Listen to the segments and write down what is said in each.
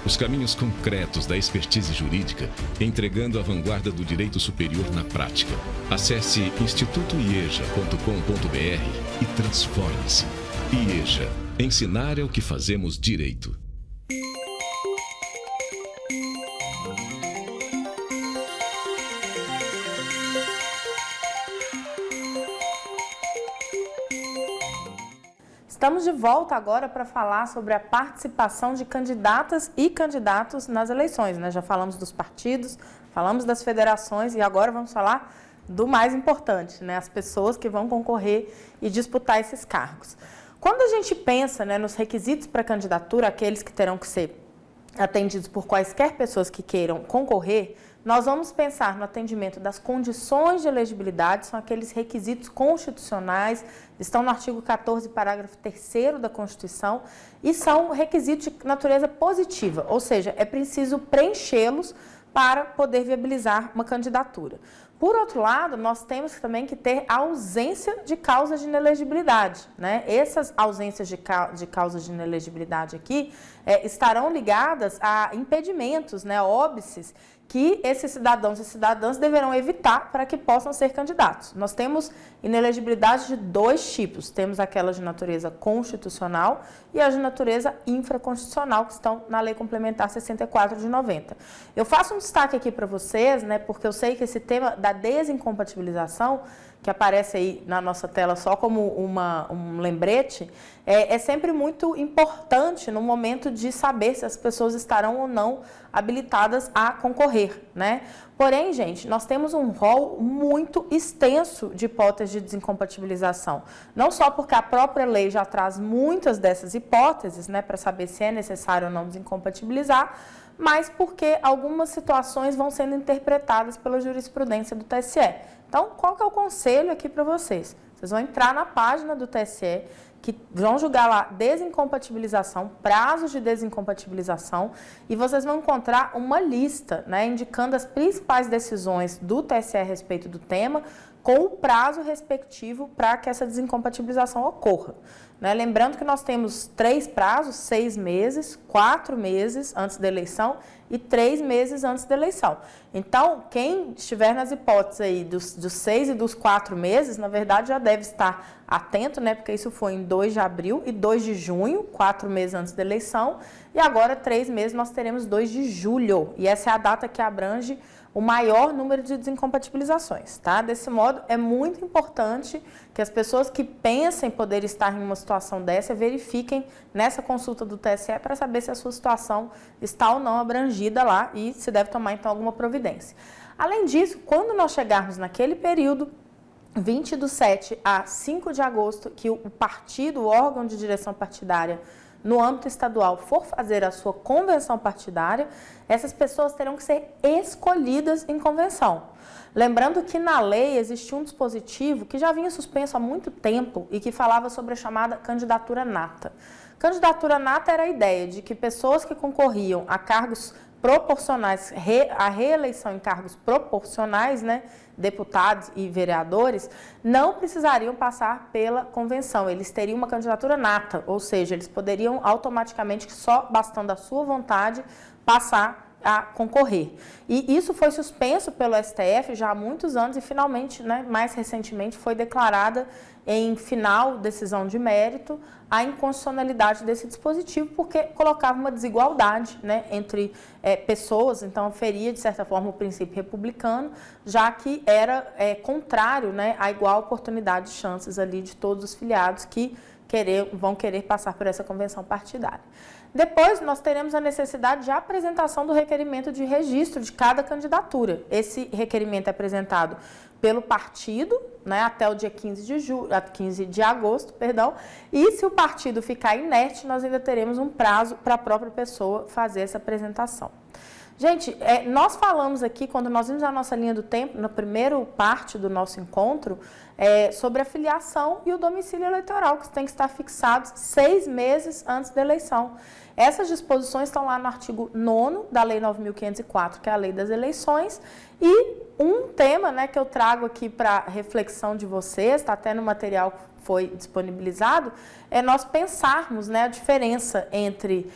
os caminhos concretos da expertise jurídica, entregando a vanguarda do direito superior na prática. Acesse institutoieja.com.br e transforme-se. IEJA. Ensinar é o que fazemos direito. Estamos de volta agora para falar sobre a participação de candidatas e candidatos nas eleições, né? Já falamos dos partidos, falamos das federações e agora vamos falar do mais importante, né? As pessoas que vão concorrer e disputar esses cargos. Quando a gente pensa, né, nos requisitos para candidatura, aqueles que terão que ser atendidos por quaisquer pessoas que queiram concorrer, nós vamos pensar no atendimento das condições de elegibilidade, são aqueles requisitos constitucionais, estão no artigo 14, parágrafo 3º da Constituição, e são requisitos de natureza positiva, ou seja, é preciso preenchê-los para poder viabilizar uma candidatura. Por outro lado, nós temos também que ter a ausência de causas de inelegibilidade, né? Essas ausências de causas de inelegibilidade aqui estarão ligadas a impedimentos, né, óbices, que esses cidadãos e cidadãs deverão evitar para que possam ser candidatos. Nós temos inelegibilidade de dois tipos. Temos aquelas de natureza constitucional e as de natureza infraconstitucional, que estão na Lei Complementar 64 de 90. Eu faço um destaque aqui para vocês, né, porque eu sei que esse tema da desincompatibilização, que aparece aí na nossa tela só como um lembrete, é sempre muito importante no momento de saber se as pessoas estarão ou não habilitadas a concorrer, né? Porém, gente, nós temos um rol muito extenso de hipóteses de desincompatibilização. Não só porque a própria lei já traz muitas dessas hipóteses, né, para saber se é necessário ou não desincompatibilizar, mas porque algumas situações vão sendo interpretadas pela jurisprudência do TSE. Então, qual que é o conselho aqui para vocês? Vocês vão entrar na página do TSE, que vão julgar lá desincompatibilização, prazos de desincompatibilização, e vocês vão encontrar uma lista, né, indicando as principais decisões do TSE a respeito do tema, com o prazo respectivo para que essa desincompatibilização ocorra. Né? Lembrando que nós temos 3 prazos, 6 meses, 4 meses antes da eleição e 3 meses antes da eleição. Então, quem estiver nas hipóteses aí dos 6 e dos 4 meses, na verdade, já deve estar atento, né? Porque isso foi em 2 de abril e 2 de junho, 4 meses antes da eleição, e agora 3 meses nós teremos 2 de julho, e essa é a data que abrange o maior número de desincompatibilizações, tá? Desse modo, é muito importante que as pessoas que pensem poder estar em uma situação dessa verifiquem nessa consulta do TSE para saber se a sua situação está ou não abrangida lá e se deve tomar, então, alguma providência. Além disso, quando nós chegarmos naquele período, 20/7 a 5 de agosto, que o partido, o órgão de direção partidária, no âmbito estadual, for fazer a sua convenção partidária, essas pessoas terão que ser escolhidas em convenção. Lembrando que na lei existia um dispositivo que já vinha suspenso há muito tempo e que falava sobre a chamada candidatura nata. Candidatura nata era a ideia de que pessoas que concorriam a cargos proporcionais, a reeleição em cargos proporcionais, né, deputados e vereadores, não precisariam passar pela convenção, eles teriam uma candidatura nata, ou seja, eles poderiam automaticamente, só bastando a sua vontade, passar a concorrer. E isso foi suspenso pelo STF já há muitos anos e finalmente, né, mais recentemente, foi declarada em final decisão de mérito a inconstitucionalidade desse dispositivo, porque colocava uma desigualdade, né, entre pessoas, então feria, de certa forma, o princípio republicano, já que era contrário, né, à igual oportunidade de chances ali de todos os filiados que vão querer passar por essa convenção partidária. Depois, nós teremos a necessidade de apresentação do requerimento de registro de cada candidatura. Esse requerimento é apresentado pelo partido, né, até o dia 15 de agosto, e se o partido ficar inerte, nós ainda teremos um prazo para a própria pessoa fazer essa apresentação. Gente, nós falamos aqui, quando nós vimos a nossa linha do tempo, na primeira parte do nosso encontro, sobre a filiação e o domicílio eleitoral, que tem que estar fixados 6 meses antes da eleição. Essas disposições estão lá no artigo 9º da Lei 9.504, que é a Lei das Eleições, e um tema, né, que eu trago aqui para reflexão de vocês, está até no material que foi disponibilizado, é nós pensarmos, né, a diferença entre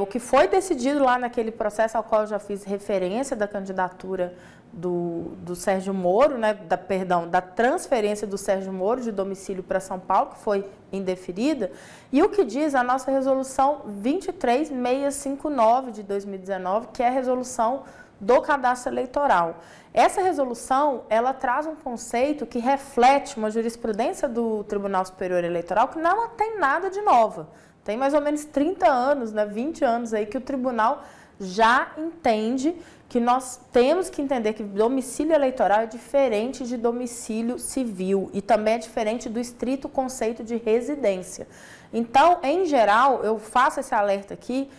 O que foi decidido lá naquele processo ao qual eu já fiz referência da candidatura do Sérgio Moro, né, da transferência do Sérgio Moro de domicílio para São Paulo, que foi indeferida, e o que diz a nossa resolução 23659 de 2019, que é a resolução do cadastro eleitoral. Essa resolução, ela traz um conceito que reflete uma jurisprudência do Tribunal Superior Eleitoral que não tem nada de nova. Tem mais ou menos 30 anos, né, 20 anos aí que o tribunal já entende que nós temos que entender que domicílio eleitoral é diferente de domicílio civil e também é diferente do estrito conceito de residência. Então, em geral, eu faço esse alerta aqui.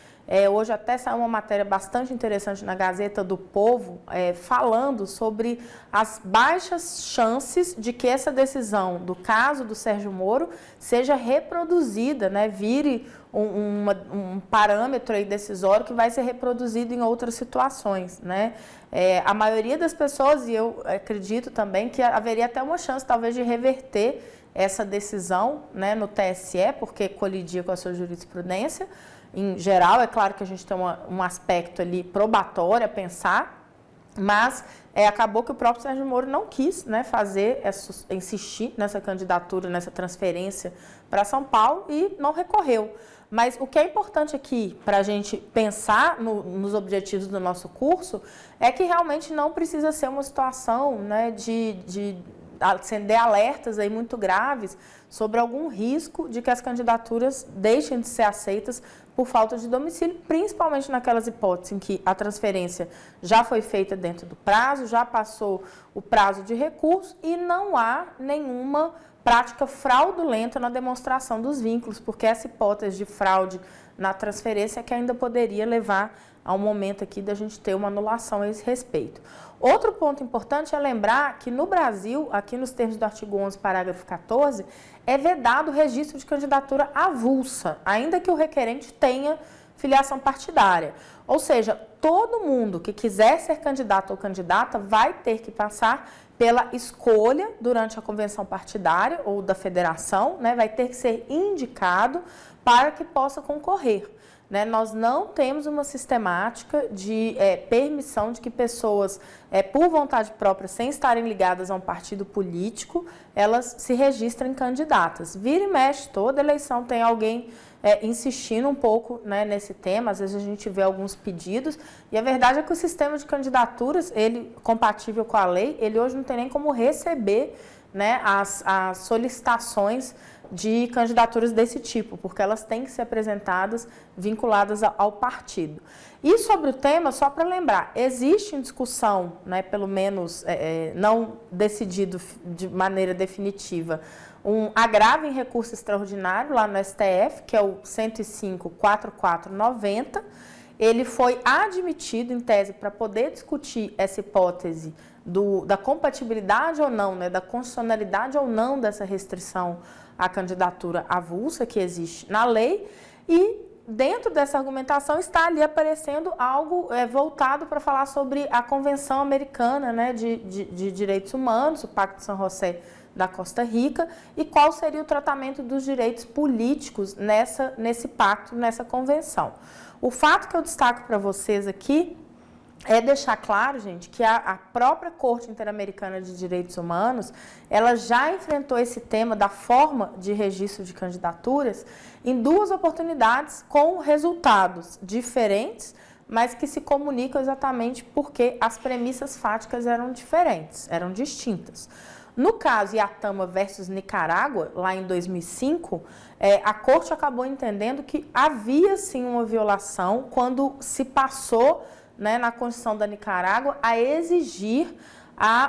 Hoje até saiu uma matéria bastante interessante na Gazeta do Povo, falando sobre as baixas chances de que essa decisão do caso do Sérgio Moro seja reproduzida, né, vire um parâmetro aí decisório que vai ser reproduzido em outras situações, né? A maioria das pessoas, e eu acredito também que haveria até uma chance talvez de reverter essa decisão, né, no TSE, porque colidia com a sua jurisprudência. Em geral, é claro que a gente tem um aspecto ali probatório a pensar, mas acabou que o próprio Sérgio Moro não quis, né, insistir nessa candidatura, nessa transferência para São Paulo e não recorreu. Mas o que é importante aqui para a gente pensar nos objetivos do nosso curso é que realmente não precisa ser uma situação, né, de acender alertas aí muito graves sobre algum risco de que as candidaturas deixem de ser aceitas por falta de domicílio, principalmente naquelas hipóteses em que a transferência já foi feita dentro do prazo, já passou o prazo de recurso e não há nenhuma prática fraudulenta na demonstração dos vínculos, porque essa hipótese de fraude na transferência é que ainda poderia levar ao momento aqui da gente ter uma anulação a esse respeito. Outro ponto importante é lembrar que no Brasil, aqui nos termos do artigo 11, parágrafo 14, é vedado o registro de candidatura avulsa, ainda que o requerente tenha filiação partidária. Ou seja, todo mundo que quiser ser candidato ou candidata vai ter que passar pela escolha durante a convenção partidária ou da federação, né, vai ter que ser indicado para que possa concorrer. Né, nós não temos uma sistemática de permissão de que pessoas, por vontade própria, sem estarem ligadas a um partido político, elas se registrem candidatas. Vira e mexe, toda eleição tem alguém insistindo um pouco, né, nesse tema, às vezes a gente vê alguns pedidos, e a verdade é que o sistema de candidaturas, ele compatível com a lei, ele hoje não tem nem como receber, né, as solicitações de candidaturas desse tipo, porque elas têm que ser apresentadas vinculadas ao partido. E sobre o tema, só para lembrar, existe em discussão, né, pelo menos não decidido de maneira definitiva, um agravo em recurso extraordinário lá no STF, que é o 105.4490. Ele foi admitido em tese para poder discutir essa hipótese da compatibilidade ou não, né, da constitucionalidade ou não dessa restrição à candidatura avulsa que existe na lei, e dentro dessa argumentação está ali aparecendo algo voltado para falar sobre a Convenção Americana, né, de Direitos Humanos, o Pacto de São José da Costa Rica, e qual seria o tratamento dos direitos políticos nesse pacto, nessa convenção. O fato que eu destaco para vocês aqui é deixar claro, gente, que a própria Corte Interamericana de Direitos Humanos, ela já enfrentou esse tema da forma de registro de candidaturas em duas oportunidades com resultados diferentes, mas que se comunicam exatamente porque as premissas fáticas eram diferentes, eram distintas. No caso Iatama versus Nicarágua, lá em 2005, a Corte acabou entendendo que havia sim uma violação quando se passou, né, na Constituição da Nicarágua a exigir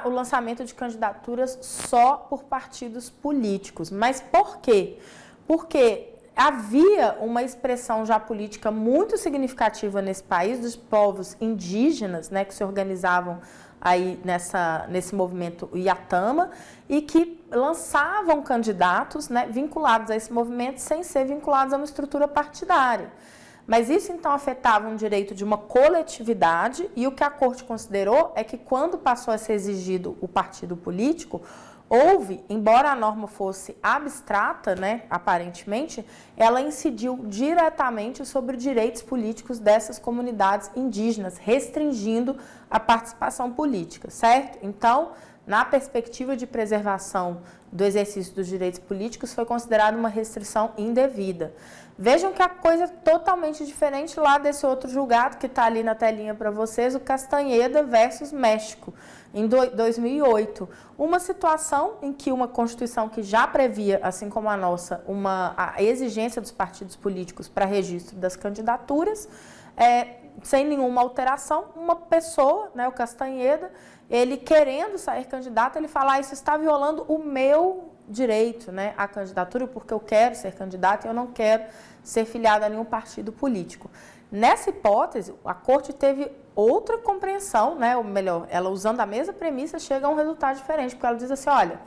o lançamento de candidaturas só por partidos políticos. Mas por quê? Porque havia uma expressão já política muito significativa nesse país dos povos indígenas, né, que se organizavam aí nesse movimento Iatama e que lançavam candidatos, né, vinculados a esse movimento sem ser vinculados a uma estrutura partidária. Mas isso, então, afetava um direito de uma coletividade, e o que a Corte considerou é que, quando passou a ser exigido o partido político, houve, embora a norma fosse abstrata, né, aparentemente, ela incidiu diretamente sobre direitos políticos dessas comunidades indígenas, restringindo a participação política, certo? Então, na perspectiva de preservação do exercício dos direitos políticos, foi considerada uma restrição indevida. Vejam que a coisa é totalmente diferente lá desse outro julgado que está ali na telinha para vocês, o Castanheda versus México, em 2008. Uma situação em que uma Constituição que já previa, assim como a nossa, a exigência dos partidos políticos para registro das candidaturas, sem nenhuma alteração, uma pessoa, né, o Castanheda, ele querendo sair candidato, ele fala, isso está violando o meu direito, né, à candidatura, porque eu quero ser candidato e eu não quero ser filiado a nenhum partido político. Nessa hipótese, a Corte teve outra compreensão, né, ou melhor, ela usando a mesma premissa chega a um resultado diferente, porque ela diz assim, olha,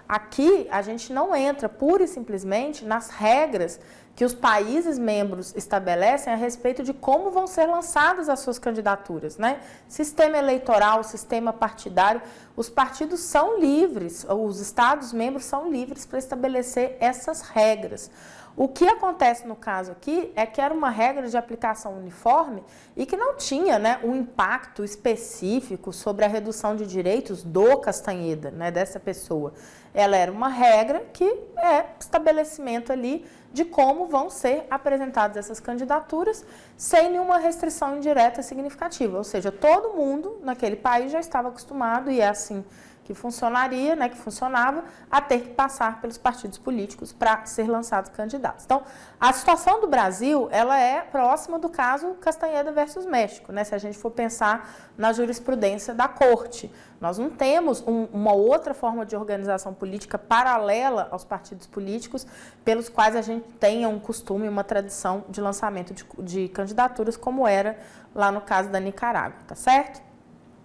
aqui a gente não entra pura e simplesmente nas regras que os países membros estabelecem a respeito de como vão ser lançadas as suas candidaturas, né? Sistema eleitoral, sistema partidário, os partidos são livres, os estados membros são livres para estabelecer essas regras. O que acontece no caso aqui é que era uma regra de aplicação uniforme e que não tinha, né, um impacto específico sobre a redução de direitos do Castanheda, né, dessa pessoa. Ela era uma regra que é estabelecimento ali de como vão ser apresentadas essas candidaturas sem nenhuma restrição indireta significativa. Ou seja, todo mundo naquele país já estava acostumado, e é assim que funcionaria, né, que funcionava, a ter que passar pelos partidos políticos para ser lançados candidatos. Então, a situação do Brasil, ela é próxima do caso Castanheda versus México, né, se a gente for pensar na jurisprudência da Corte. Nós não temos uma outra forma de organização política paralela aos partidos políticos, pelos quais a gente tenha um costume, uma tradição de lançamento de candidaturas, como era lá no caso da Nicarágua, tá certo?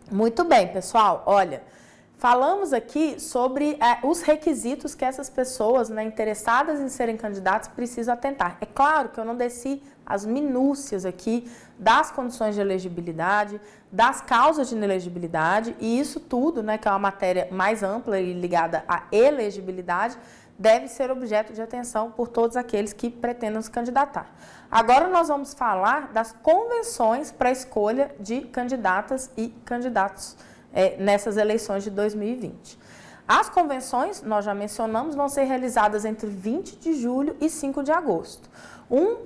Muito bem, pessoal, olha, falamos aqui sobre os requisitos que essas pessoas, né, interessadas em serem candidatos precisam atentar. É claro que eu não desci as minúcias aqui das condições de elegibilidade, das causas de inelegibilidade, e isso tudo, né, que é uma matéria mais ampla e ligada à elegibilidade, deve ser objeto de atenção por todos aqueles que pretendam se candidatar. Agora nós vamos falar das convenções para a escolha de candidatas e candidatos nessas eleições de 2020. As convenções, nós já mencionamos, vão ser realizadas entre 20 de julho e 5 de agosto. Um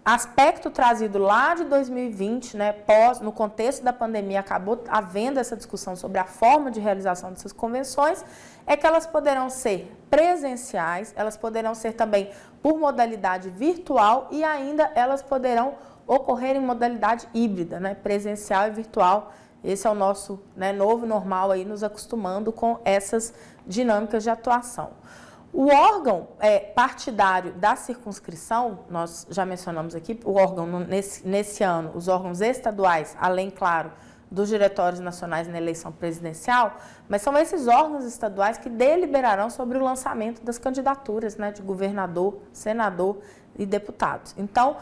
aspecto trazido lá de 2020, né, no contexto da pandemia, acabou havendo essa discussão sobre a forma de realização dessas convenções, é que elas poderão ser presenciais, elas poderão ser também por modalidade virtual e ainda elas poderão ocorrer em modalidade híbrida, né, presencial e virtual. Esse é o nosso, né, novo normal, aí, nos acostumando com essas dinâmicas de atuação. O órgão partidário da circunscrição, nós já mencionamos aqui, o órgão, nesse ano, os órgãos estaduais, além, claro, dos diretórios nacionais na eleição presidencial, mas são esses órgãos estaduais que deliberarão sobre o lançamento das candidaturas, né, de governador, senador e deputados. Então,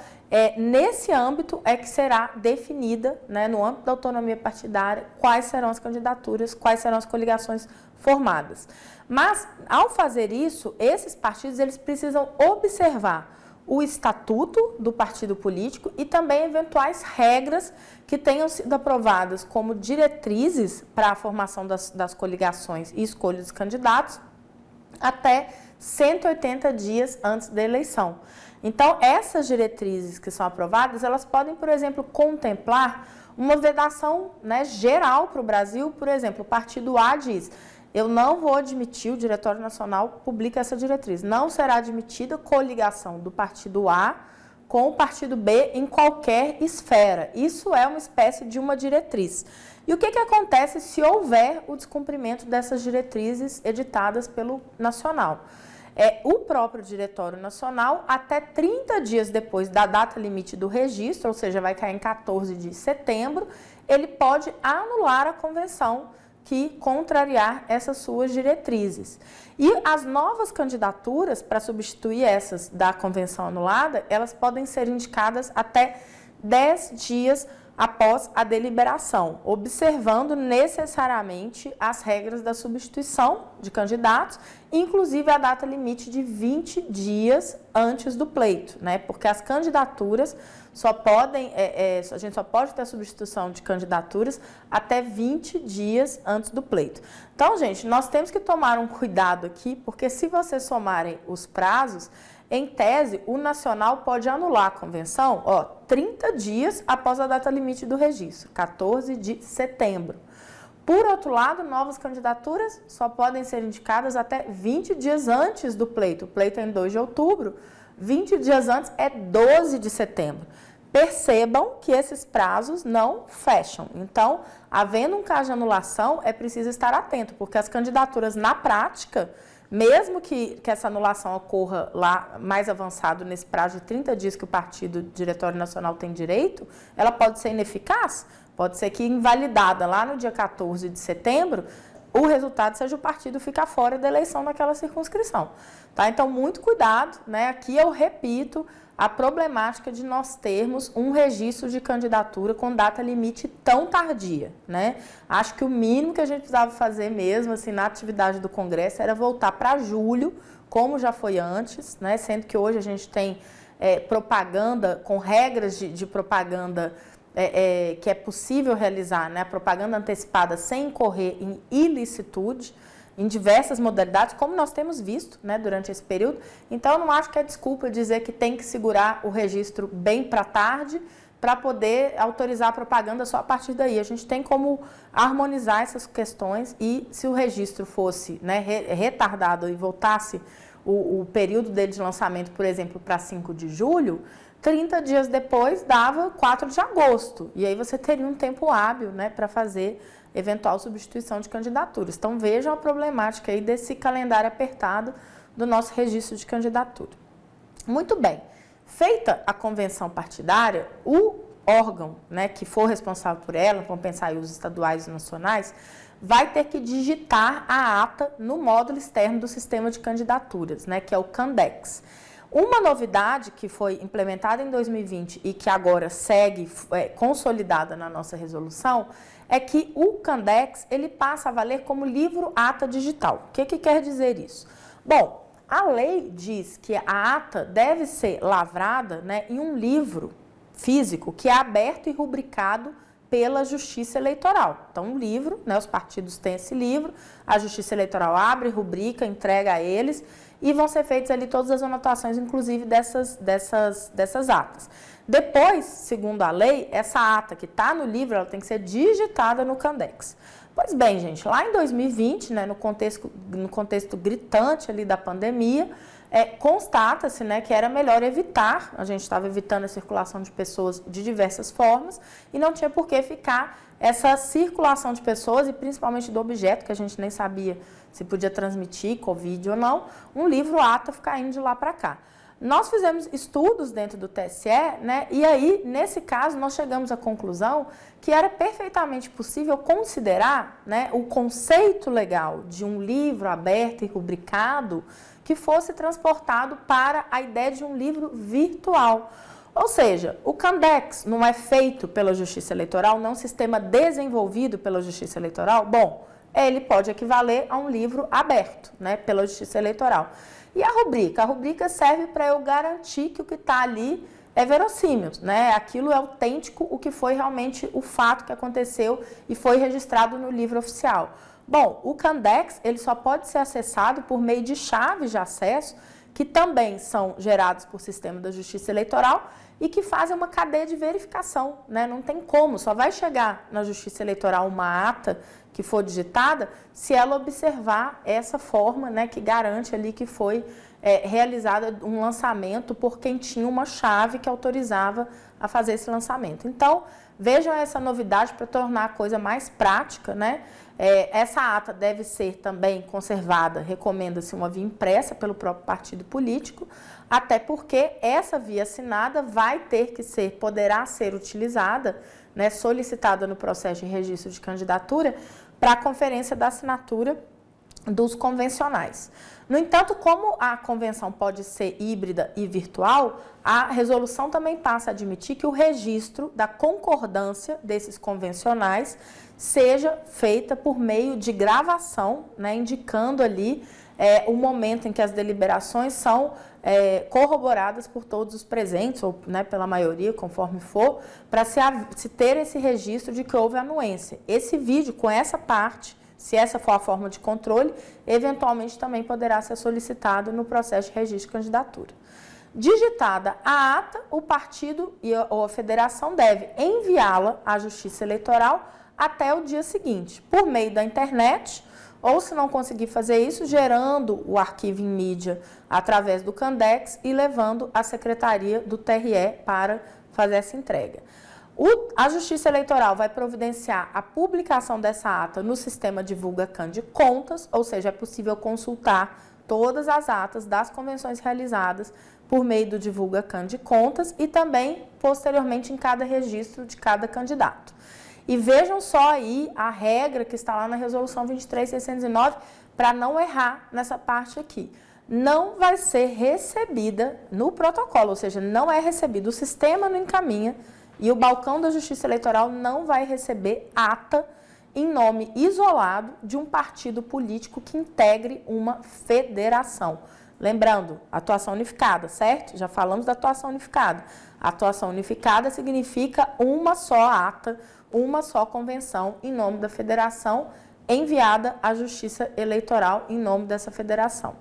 nesse âmbito é que será definida, né, no âmbito da autonomia partidária, quais serão as candidaturas, quais serão as coligações formadas. Mas, ao fazer isso, esses partidos eles precisam observar o estatuto do partido político e também eventuais regras que tenham sido aprovadas como diretrizes para a formação das coligações e escolha dos candidatos até 180 dias antes da eleição. Então, essas diretrizes que são aprovadas, elas podem, por exemplo, contemplar uma vedação, né, geral para o Brasil. Por exemplo, o partido A diz: eu não vou admitir, o Diretório Nacional publica essa diretriz, não será admitida coligação do partido A com o partido B em qualquer esfera. Isso é uma espécie de uma diretriz. E o que acontece se houver o descumprimento dessas diretrizes editadas pelo Nacional? O próprio Diretório Nacional, até 30 dias depois da data limite do registro, ou seja, vai cair em 14 de setembro, ele pode anular a convenção que contrariar essas suas diretrizes. E as novas candidaturas, para substituir essas da convenção anulada, elas podem ser indicadas até 10 dias após a deliberação, observando necessariamente as regras da substituição de candidatos, inclusive a data limite de 20 dias antes do pleito, né? Porque as candidaturas só podem, a gente só pode ter a substituição de candidaturas até 20 dias antes do pleito. Então, gente, nós temos que tomar um cuidado aqui, porque se vocês somarem os prazos, em tese, o nacional pode anular a convenção 30 dias após a data limite do registro, 14 de setembro. Por outro lado, novas candidaturas só podem ser indicadas até 20 dias antes do pleito. O pleito é em 2 de outubro, 20 dias antes é 12 de setembro. Percebam que esses prazos não fecham. Então, havendo um caso de anulação, é preciso estar atento, porque as candidaturas na prática, mesmo que essa anulação ocorra lá mais avançado nesse prazo de 30 dias que o Partido Diretório Nacional tem direito, ela pode ser ineficaz, pode ser que invalidada lá no dia 14 de setembro, o resultado seja o partido ficar fora da eleição naquela circunscrição. Tá? Então, muito cuidado, né? Aqui eu repito a problemática de nós termos um registro de candidatura com data limite tão tardia, né? Acho que o mínimo que a gente precisava fazer mesmo, assim, na atividade do Congresso era voltar para julho, como já foi antes, né? Sendo que hoje a gente tem propaganda, com regras de propaganda que é possível realizar, né? Propaganda antecipada sem incorrer em ilicitude, em diversas modalidades, como nós temos visto, né, durante esse período. Então, eu não acho que é desculpa dizer que tem que segurar o registro bem para tarde para poder autorizar a propaganda só a partir daí. A gente tem como harmonizar essas questões e se o registro fosse, né, retardado e voltasse o período dele de lançamento, por exemplo, para 5 de julho, 30 dias depois dava 4 de agosto. E aí você teria um tempo hábil, né, para fazer eventual substituição de candidaturas. Então, vejam a problemática aí desse calendário apertado do nosso registro de candidatura. Muito bem. Feita a convenção partidária, o órgão, né, que for responsável por ela, vamos pensar aí os estaduais e nacionais, vai ter que digitar a ata no módulo externo do sistema de candidaturas, né, que é o Candex. Uma novidade que foi implementada em 2020 e que agora segue consolidada na nossa resolução é que o Candex ele passa a valer como livro-ata digital. O que quer dizer isso? Bom, a lei diz que a ata deve ser lavrada, né, em um livro físico que é aberto e rubricado pela Justiça Eleitoral. Então, um livro, né, os partidos têm esse livro, a Justiça Eleitoral abre, rubrica, entrega a eles e vão ser feitas ali todas as anotações, inclusive dessas atas. Depois, segundo a lei, essa ata que está no livro, ela tem que ser digitada no Candex. Pois bem, gente, lá em 2020, né, no contexto gritante ali da pandemia, constata-se, né, que era melhor evitar, a gente estava evitando a circulação de pessoas de diversas formas e não tinha por que ficar essa circulação de pessoas e principalmente do objeto, que a gente nem sabia se podia transmitir Covid ou não, um livro-ata ficar indo de lá para cá. Nós fizemos estudos dentro do TSE, né, e aí, nesse caso, nós chegamos à conclusão que era perfeitamente possível considerar, né, o conceito legal de um livro aberto e rubricado que fosse transportado para a ideia de um livro virtual. Ou seja, o Candex não é feito pela Justiça Eleitoral, não é um sistema desenvolvido pela Justiça Eleitoral? Bom, ele pode equivaler a um livro aberto, né, pela Justiça Eleitoral. E a rubrica? A rubrica serve para eu garantir que o que está ali é verossímil, né? Aquilo é autêntico, o que foi realmente o fato que aconteceu e foi registrado no livro oficial. Bom, o Candex ele só pode ser acessado por meio de chaves de acesso, que também são gerados por sistema da Justiça Eleitoral e que fazem uma cadeia de verificação, né? Não tem como, só vai chegar na Justiça Eleitoral uma ata que for digitada, se ela observar essa forma, né, que garante ali que foi realizada um lançamento por quem tinha uma chave que autorizava a fazer esse lançamento. Então, vejam essa novidade para tornar a coisa mais prática, né? Essa ata deve ser também conservada, recomenda-se uma via impressa pelo próprio partido político, até porque essa via assinada vai ter que poderá ser utilizada, né, solicitada no processo de registro de candidatura para a conferência da assinatura dos convencionais. No entanto, como a convenção pode ser híbrida e virtual, a resolução também passa a admitir que o registro da concordância desses convencionais seja feita por meio de gravação, né, indicando ali o momento em que as deliberações são corroboradas por todos os presentes, ou né, pela maioria, conforme for, para se ter esse registro de que houve anuência. Esse vídeo, com essa parte, se essa for a forma de controle, eventualmente também poderá ser solicitado no processo de registro de candidatura. Digitada a ata, o partido ou a federação deve enviá-la à Justiça Eleitoral até o dia seguinte, por meio da internet, ou se não conseguir fazer isso, gerando o arquivo em mídia através do Candex e levando à Secretaria do TRE para fazer essa entrega. A Justiça Eleitoral vai providenciar a publicação dessa ata no sistema DivulgaCan de contas, ou seja, é possível consultar todas as atas das convenções realizadas por meio do DivulgaCan de contas e também, posteriormente, em cada registro de cada candidato. E vejam só aí a regra que está lá na Resolução 23.609, para não errar nessa parte aqui. Não vai ser recebida no protocolo, ou seja, não é recebido, o sistema não encaminha e o balcão da Justiça Eleitoral não vai receber ata em nome isolado de um partido político que integre uma federação. Lembrando, atuação unificada, certo? Já falamos da atuação unificada. A atuação unificada significa uma só ata, uma só convenção em nome da federação, enviada à Justiça Eleitoral em nome dessa federação.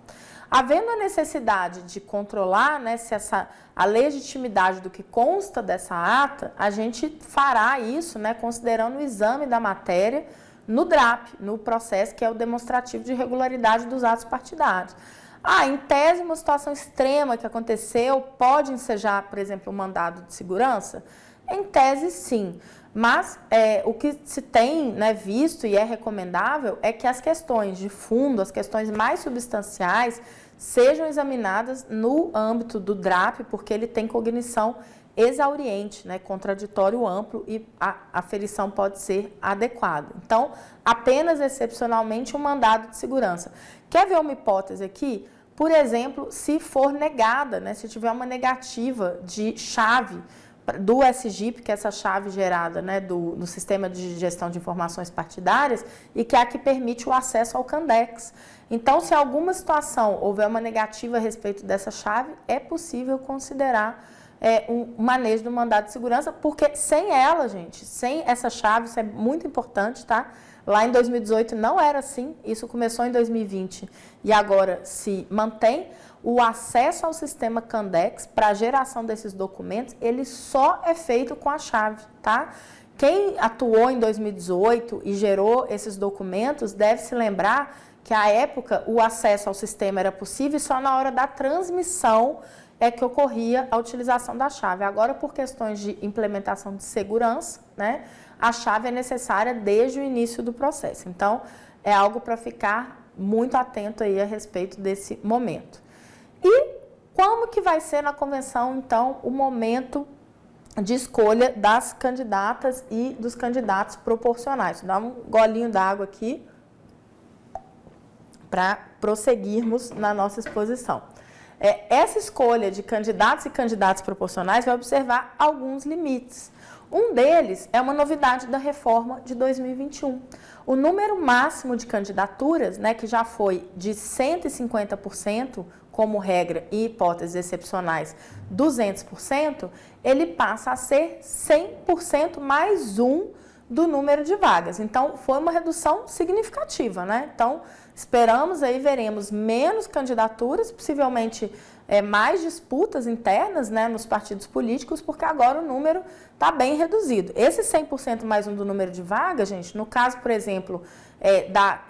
Havendo a necessidade de controlar, né, se a legitimidade do que consta dessa ata, a gente fará isso, né, considerando o exame da matéria no DRAP, no processo que é o demonstrativo de regularidade dos atos partidários. Em tese, uma situação extrema que aconteceu pode ensejar, por exemplo, um mandado de segurança? Em tese, sim. Mas o que se tem, né, visto e é recomendável é que as questões de fundo, as questões mais substanciais, sejam examinadas no âmbito do DRAP, porque ele tem cognição exauriente, né, contraditório amplo e a aferição pode ser adequada. Então, apenas excepcionalmente um mandado de segurança. Quer ver uma hipótese aqui? Por exemplo, se for negada, né, se tiver uma negativa de chave do SGIP, que é essa chave gerada, né, do Sistema de Gestão de Informações Partidárias, e que é a que permite o acesso ao Candex. Então, se alguma situação houver uma negativa a respeito dessa chave, é possível considerar um manejo do mandado de segurança, porque sem ela, gente, sem essa chave, isso é muito importante, tá? Lá em 2018 não era assim, isso começou em 2020 e agora se mantém. O acesso ao sistema Candex para a geração desses documentos, ele só é feito com a chave, tá? Quem atuou em 2018 e gerou esses documentos deve se lembrar que, à época, o acesso ao sistema era possível e só na hora da transmissão é que ocorria a utilização da chave. Agora, por questões de implementação de segurança, né, a chave é necessária desde o início do processo. Então, é algo para ficar muito atento aí a respeito desse momento. E como que vai ser na convenção, então, o momento de escolha das candidatas e dos candidatos proporcionais? Vou dar um golinho d'água aqui para prosseguirmos na nossa exposição. Essa escolha de candidatos e candidatas proporcionais vai observar alguns limites. Um deles é uma novidade da reforma de 2021. O número máximo de candidaturas, né, que já foi de 150%, como regra e hipóteses excepcionais 200%, ele passa a ser 100% mais um do número de vagas. Então, foi uma redução significativa, né? Então, esperamos aí, veremos menos candidaturas, possivelmente mais disputas internas, né, nos partidos políticos, porque agora o número está bem reduzido. Esse 100% mais um do número de vagas, gente, no caso, por exemplo,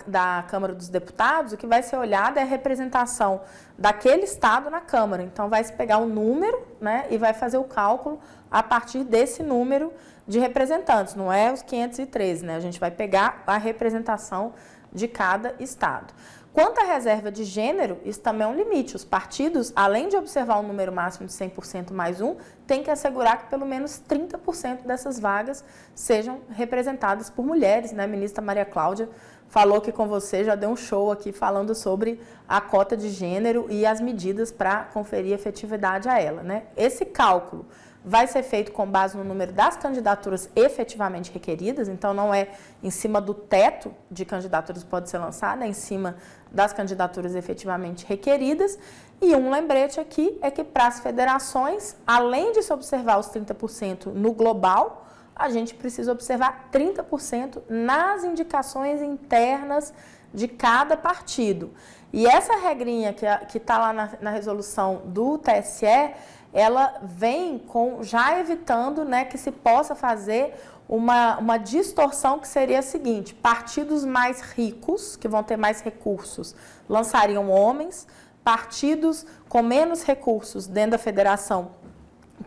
da Câmara dos Deputados, o que vai ser olhado é a representação daquele estado na Câmara. Então, vai se pegar um número, né, e vai fazer o cálculo a partir desse número de representantes, não é os 513, né? A gente vai pegar a representação de cada estado. quanto à reserva de gênero, isso também é um limite. Os partidos, além de observar um número máximo de 100% mais um, têm que assegurar que pelo menos 30% dessas vagas sejam representadas por mulheres, né? A ministra Maria Cláudia falou que com você, já deu um show aqui falando sobre a cota de gênero e as medidas para conferir efetividade a ela, né? Esse cálculo vai ser feito com base no número das candidaturas efetivamente requeridas, então não é em cima do teto de candidaturas que pode ser lançada, é em cima das candidaturas efetivamente requeridas. E um lembrete aqui é que para as federações, além de se observar os 30% no global, a gente precisa observar 30% nas indicações internas de cada partido. E essa regrinha que está lá na resolução do TSE, ela vem já evitando, né, que se possa fazer uma distorção que seria a seguinte: partidos mais ricos, que vão ter mais recursos, lançariam homens, partidos com menos recursos dentro da federação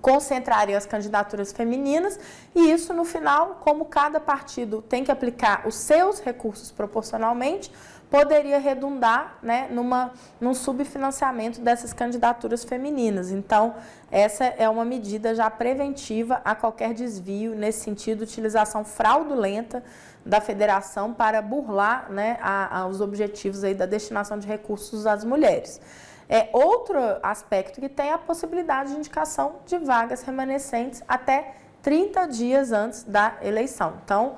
concentrariam as candidaturas femininas, e isso no final, como cada partido tem que aplicar os seus recursos proporcionalmente, poderia redundar, né, num subfinanciamento dessas candidaturas femininas. Então, essa é uma medida já preventiva a qualquer desvio, nesse sentido, utilização fraudulenta da federação para burlar, né, os objetivos aí da destinação de recursos às mulheres. Outro aspecto que tem a possibilidade de indicação de vagas remanescentes até 30 dias antes da eleição. Então,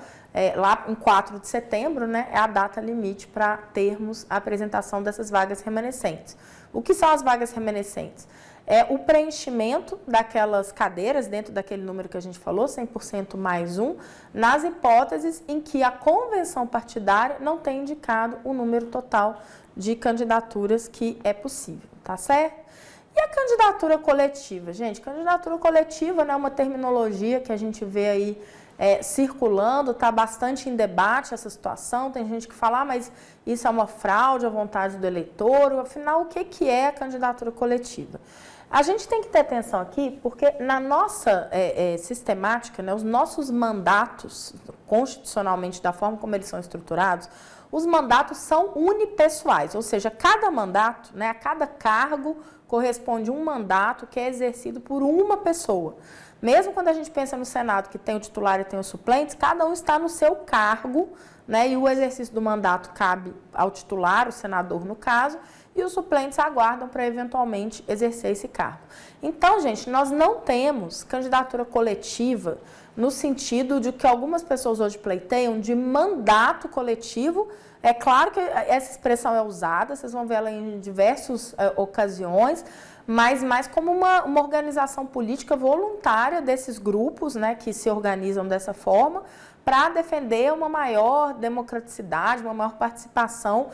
lá em 4 de setembro, né, é a data limite para termos a apresentação dessas vagas remanescentes. O que são as vagas remanescentes? É o preenchimento daquelas cadeiras dentro daquele número que a gente falou, 100% mais um, nas hipóteses em que a convenção partidária não tem indicado o número total de candidaturas que é possível, tá certo? E a candidatura coletiva? Gente, candidatura coletiva, né, é uma terminologia que a gente vê aí circulando, está bastante em debate essa situação. Tem gente que fala, mas isso é uma fraude à vontade do eleitor. Afinal, o que é a candidatura coletiva? A gente tem que ter atenção aqui, porque na nossa sistemática, né, os nossos mandatos, constitucionalmente, da forma como eles são estruturados, os mandatos são unipessoais, ou seja, cada mandato, né, a cada cargo corresponde um mandato que é exercido por uma pessoa. Mesmo quando a gente pensa no Senado, que tem o titular e tem os suplentes, cada um está no seu cargo, né, e o exercício do mandato cabe ao titular, o senador no caso, e os suplentes aguardam para eventualmente exercer esse cargo. Então, gente, nós não temos candidatura coletiva no sentido de que algumas pessoas hoje pleiteiam de mandato coletivo. É claro que essa expressão é usada, vocês vão ver ela em diversas ocasiões, mas mais como uma organização política voluntária desses grupos, né, que se organizam dessa forma, para defender uma maior democraticidade, uma maior participação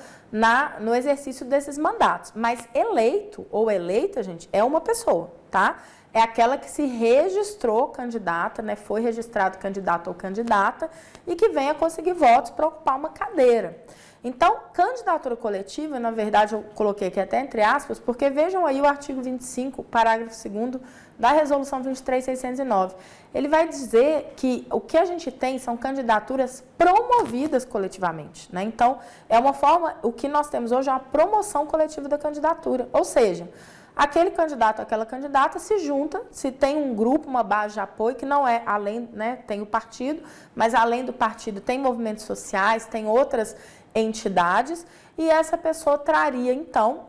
no exercício desses mandatos. Mas eleito ou eleita, gente, é uma pessoa, tá? É aquela que se registrou candidata, né, foi registrado candidato ou candidata e que venha conseguir votos para ocupar uma cadeira. Então, candidatura coletiva, na verdade, eu coloquei aqui até entre aspas, porque vejam aí o artigo 25, parágrafo 2º da Resolução 23.609. Ele vai dizer que o que a gente tem são candidaturas promovidas coletivamente, né? Então, é uma forma, o que nós temos hoje é uma promoção coletiva da candidatura, ou seja, aquele candidato, aquela candidata se junta, se tem um grupo, uma base de apoio, que não é além, né, tem o partido, mas além do partido tem movimentos sociais, tem outras entidades, e essa pessoa traria, então,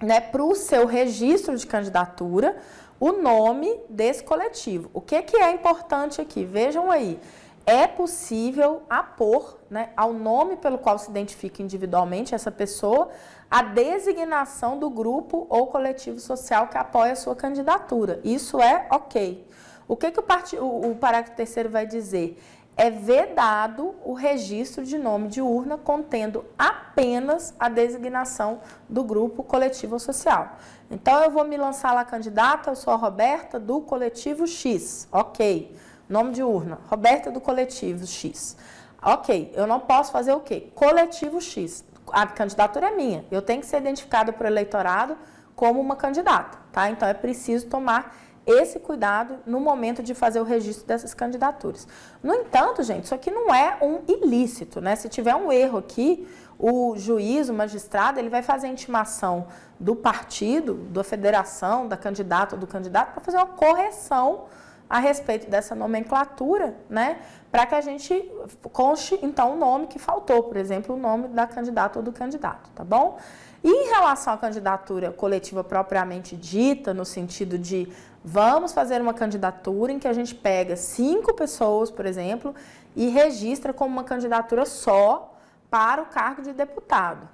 né, para o seu registro de candidatura, o nome desse coletivo. O que é importante aqui? Vejam aí, é possível apor, né, ao nome pelo qual se identifica individualmente essa pessoa, a designação do grupo ou coletivo social que apoia a sua candidatura. Isso é ok. O que o parágrafo 3º vai dizer? É vedado o registro de nome de urna contendo apenas a designação do grupo coletivo ou social. Então, eu vou me lançar lá candidata, eu sou a Roberta do coletivo X. Ok. Nome de urna, Roberta do coletivo X. Ok, eu não posso fazer o quê? Coletivo X. A candidatura é minha. Eu tenho que ser identificada por eleitorado como uma candidata, tá? Então, é preciso tomar esse cuidado no momento de fazer o registro dessas candidaturas. No entanto, gente, isso aqui não é um ilícito, né? Se tiver um erro aqui, o juiz, o magistrado, ele vai fazer a intimação do partido, da federação, da candidata ou do candidato para fazer uma correção a respeito dessa nomenclatura, né? Para que a gente conste, então, o nome que faltou, por exemplo, o nome da candidata ou do candidato, tá bom? E em relação à candidatura coletiva propriamente dita, no sentido de vamos fazer uma candidatura em que a gente pega 5 pessoas, por exemplo, e registra como uma candidatura só para o cargo de deputado.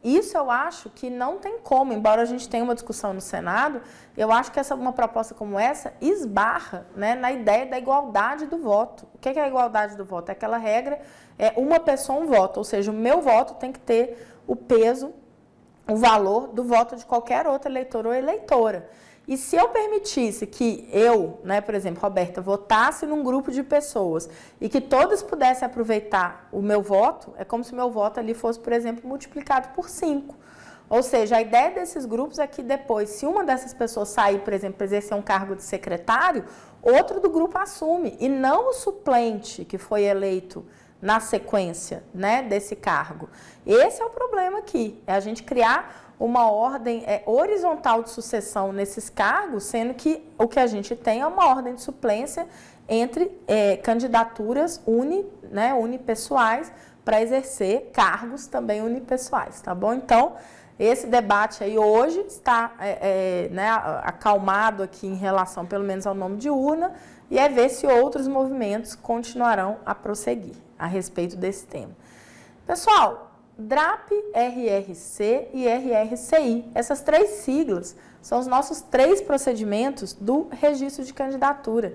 Isso eu acho que não tem como, embora a gente tenha uma discussão no Senado, eu acho que uma proposta como essa esbarra, né, na ideia da igualdade do voto. O que é a igualdade do voto? É aquela regra, uma pessoa, um voto, ou seja, o meu voto tem que ter o peso, o valor do voto de qualquer outro eleitor ou eleitora. E se eu permitisse que eu, né, por exemplo, Roberta, votasse num grupo de pessoas e que todas pudessem aproveitar o meu voto, é como se o meu voto ali fosse, por exemplo, multiplicado por 5. Ou seja, a ideia desses grupos é que depois, se uma dessas pessoas sair, por exemplo, para exercer um cargo de secretário, outro do grupo assume, e não o suplente que foi eleito na sequência, né, desse cargo. Esse é o problema aqui, é a gente criar uma ordem horizontal de sucessão nesses cargos, sendo que o que a gente tem é uma ordem de suplência entre candidaturas unipessoais para exercer cargos também unipessoais, tá bom? Então, esse debate aí hoje está acalmado aqui em relação, pelo menos, ao nome de urna, e é ver se outros movimentos continuarão a prosseguir a respeito desse tema. Pessoal, DRAP, RRC e RRCI, essas 3 siglas são os nossos 3 procedimentos do registro de candidatura.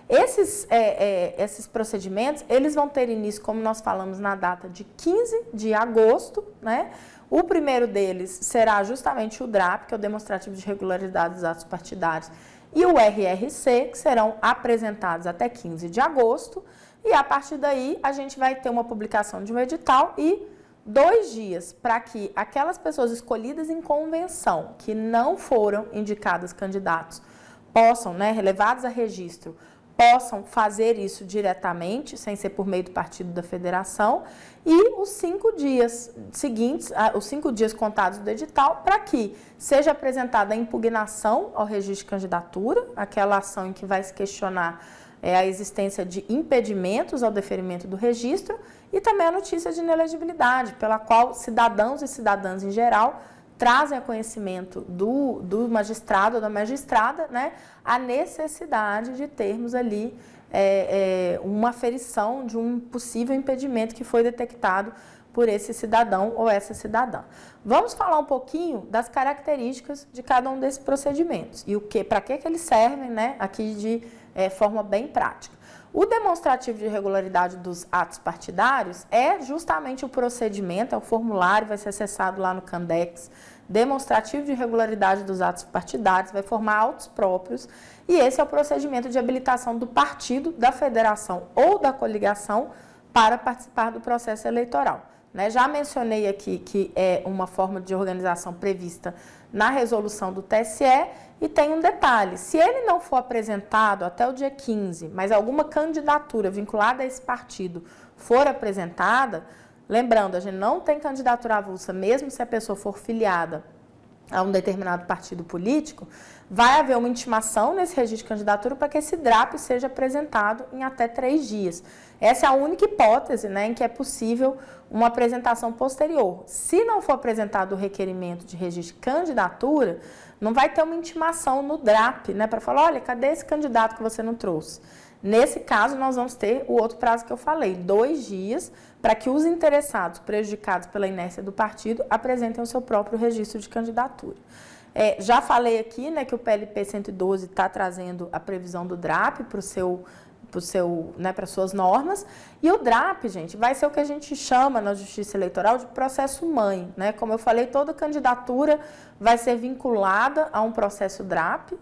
Esses procedimentos, eles vão ter início, como nós falamos, na data de 15 de agosto, né? O primeiro deles será justamente o DRAP, que é o Demonstrativo de Regularidade dos Atos Partidários, e o RRC, que serão apresentados até 15 de agosto, e a partir daí a gente vai ter uma publicação de um edital e 2 dias para que aquelas pessoas escolhidas em convenção, que não foram indicadas candidatos, possam, levados a registro, possam fazer isso diretamente, sem ser por meio do partido da federação, e os 5 dias seguintes, os 5 dias contados do edital, para que seja apresentada a impugnação ao registro de candidatura, aquela ação em que vai se questionar a existência de impedimentos ao deferimento do registro, e também a notícia de inelegibilidade, pela qual cidadãos e cidadãs em geral trazem a conhecimento do magistrado ou da magistrada, né, a necessidade de termos ali uma aferição de um possível impedimento que foi detectado por esse cidadão ou essa cidadã. Vamos falar um pouquinho das características de cada um desses procedimentos e para que eles servem, né, aqui de forma bem prática. O demonstrativo de regularidade dos atos partidários é justamente o procedimento, é o formulário, vai ser acessado lá no Candex, demonstrativo de regularidade dos atos partidários, vai formar autos próprios, e esse é o procedimento de habilitação do partido, da federação ou da coligação para participar do processo eleitoral. Já mencionei aqui que é uma forma de organização prevista na resolução do TSE, e tem um detalhe: se ele não for apresentado até o dia 15, mas alguma candidatura vinculada a esse partido for apresentada, lembrando, a gente não tem candidatura avulsa, mesmo se a pessoa for filiada a um determinado partido político, vai haver uma intimação nesse registro de candidatura para que esse DRAP seja apresentado em até 3 dias. Essa é a única hipótese, em que é possível uma apresentação posterior. Se não for apresentado o requerimento de registro de candidatura, não vai ter uma intimação no DRAP, para falar, olha, cadê esse candidato que você não trouxe? Nesse caso, nós vamos ter o outro prazo que eu falei, 2 dias, para que os interessados prejudicados pela inércia do partido apresentem o seu próprio registro de candidatura. Já falei aqui, que o PLP 112 está trazendo a previsão do DRAP para suas normas, e o DRAP, gente, vai ser o que a gente chama na Justiça Eleitoral de processo mãe, Como eu falei, toda candidatura vai ser vinculada a um processo DRAP,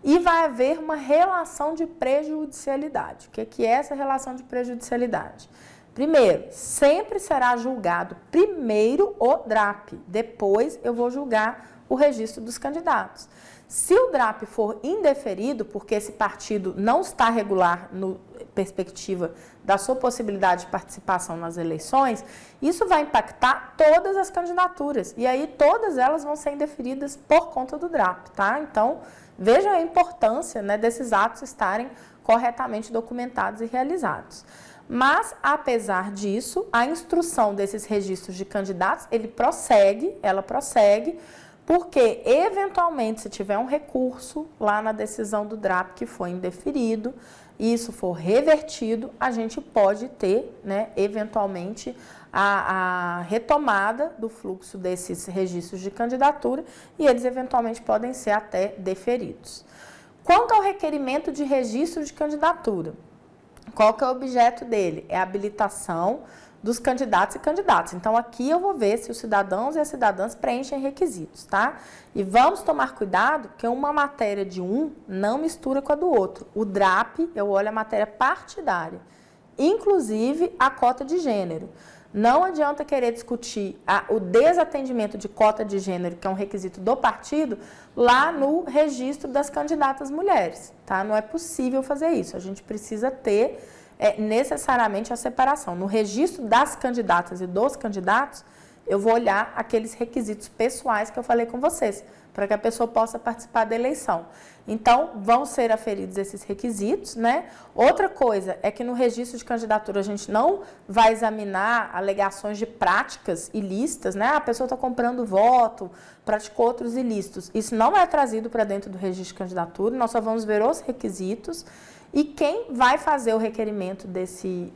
e vai haver uma relação de prejudicialidade. O que é essa relação de prejudicialidade? Primeiro, sempre será julgado primeiro o DRAP, depois eu vou julgar o registro dos candidatos. Se o DRAP for indeferido, porque esse partido não está regular no perspectiva da sua possibilidade de participação nas eleições, isso vai impactar todas as candidaturas. E aí todas elas vão ser indeferidas por conta do DRAP, tá? Então, vejam a importância, né, desses atos estarem corretamente documentados e realizados. Mas, apesar disso, a instrução desses registros de candidatos, ela prossegue, porque, eventualmente, se tiver um recurso lá na decisão do DRAP que foi indeferido, e isso for revertido, a gente pode ter, né, eventualmente, a retomada do fluxo desses registros de candidatura e eles, eventualmente, podem ser até deferidos. Quanto ao requerimento de registro de candidatura, qual que é o objeto dele? É a habilitação dos candidatos e candidatas. Então, aqui eu vou ver se os cidadãos e as cidadãs preenchem requisitos, tá? E vamos tomar cuidado que uma matéria de um não mistura com a do outro. O DRAP, eu olho a matéria partidária, inclusive a cota de gênero. Não adianta querer discutir o desatendimento de cota de gênero, que é um requisito do partido, lá no registro das candidatas mulheres, tá? Não é possível fazer isso. A gente precisa ter necessariamente a separação. No registro das candidatas e dos candidatos, eu vou olhar aqueles requisitos pessoais que eu falei com vocês, para que a pessoa possa participar da eleição. Então, vão ser aferidos esses requisitos, né? Outra coisa é que no registro de candidatura a gente não vai examinar alegações de práticas ilícitas, né? A pessoa está comprando voto, praticou outros ilícitos. Isso não é trazido para dentro do registro de candidatura, nós só vamos ver os requisitos. E quem vai fazer o requerimento desse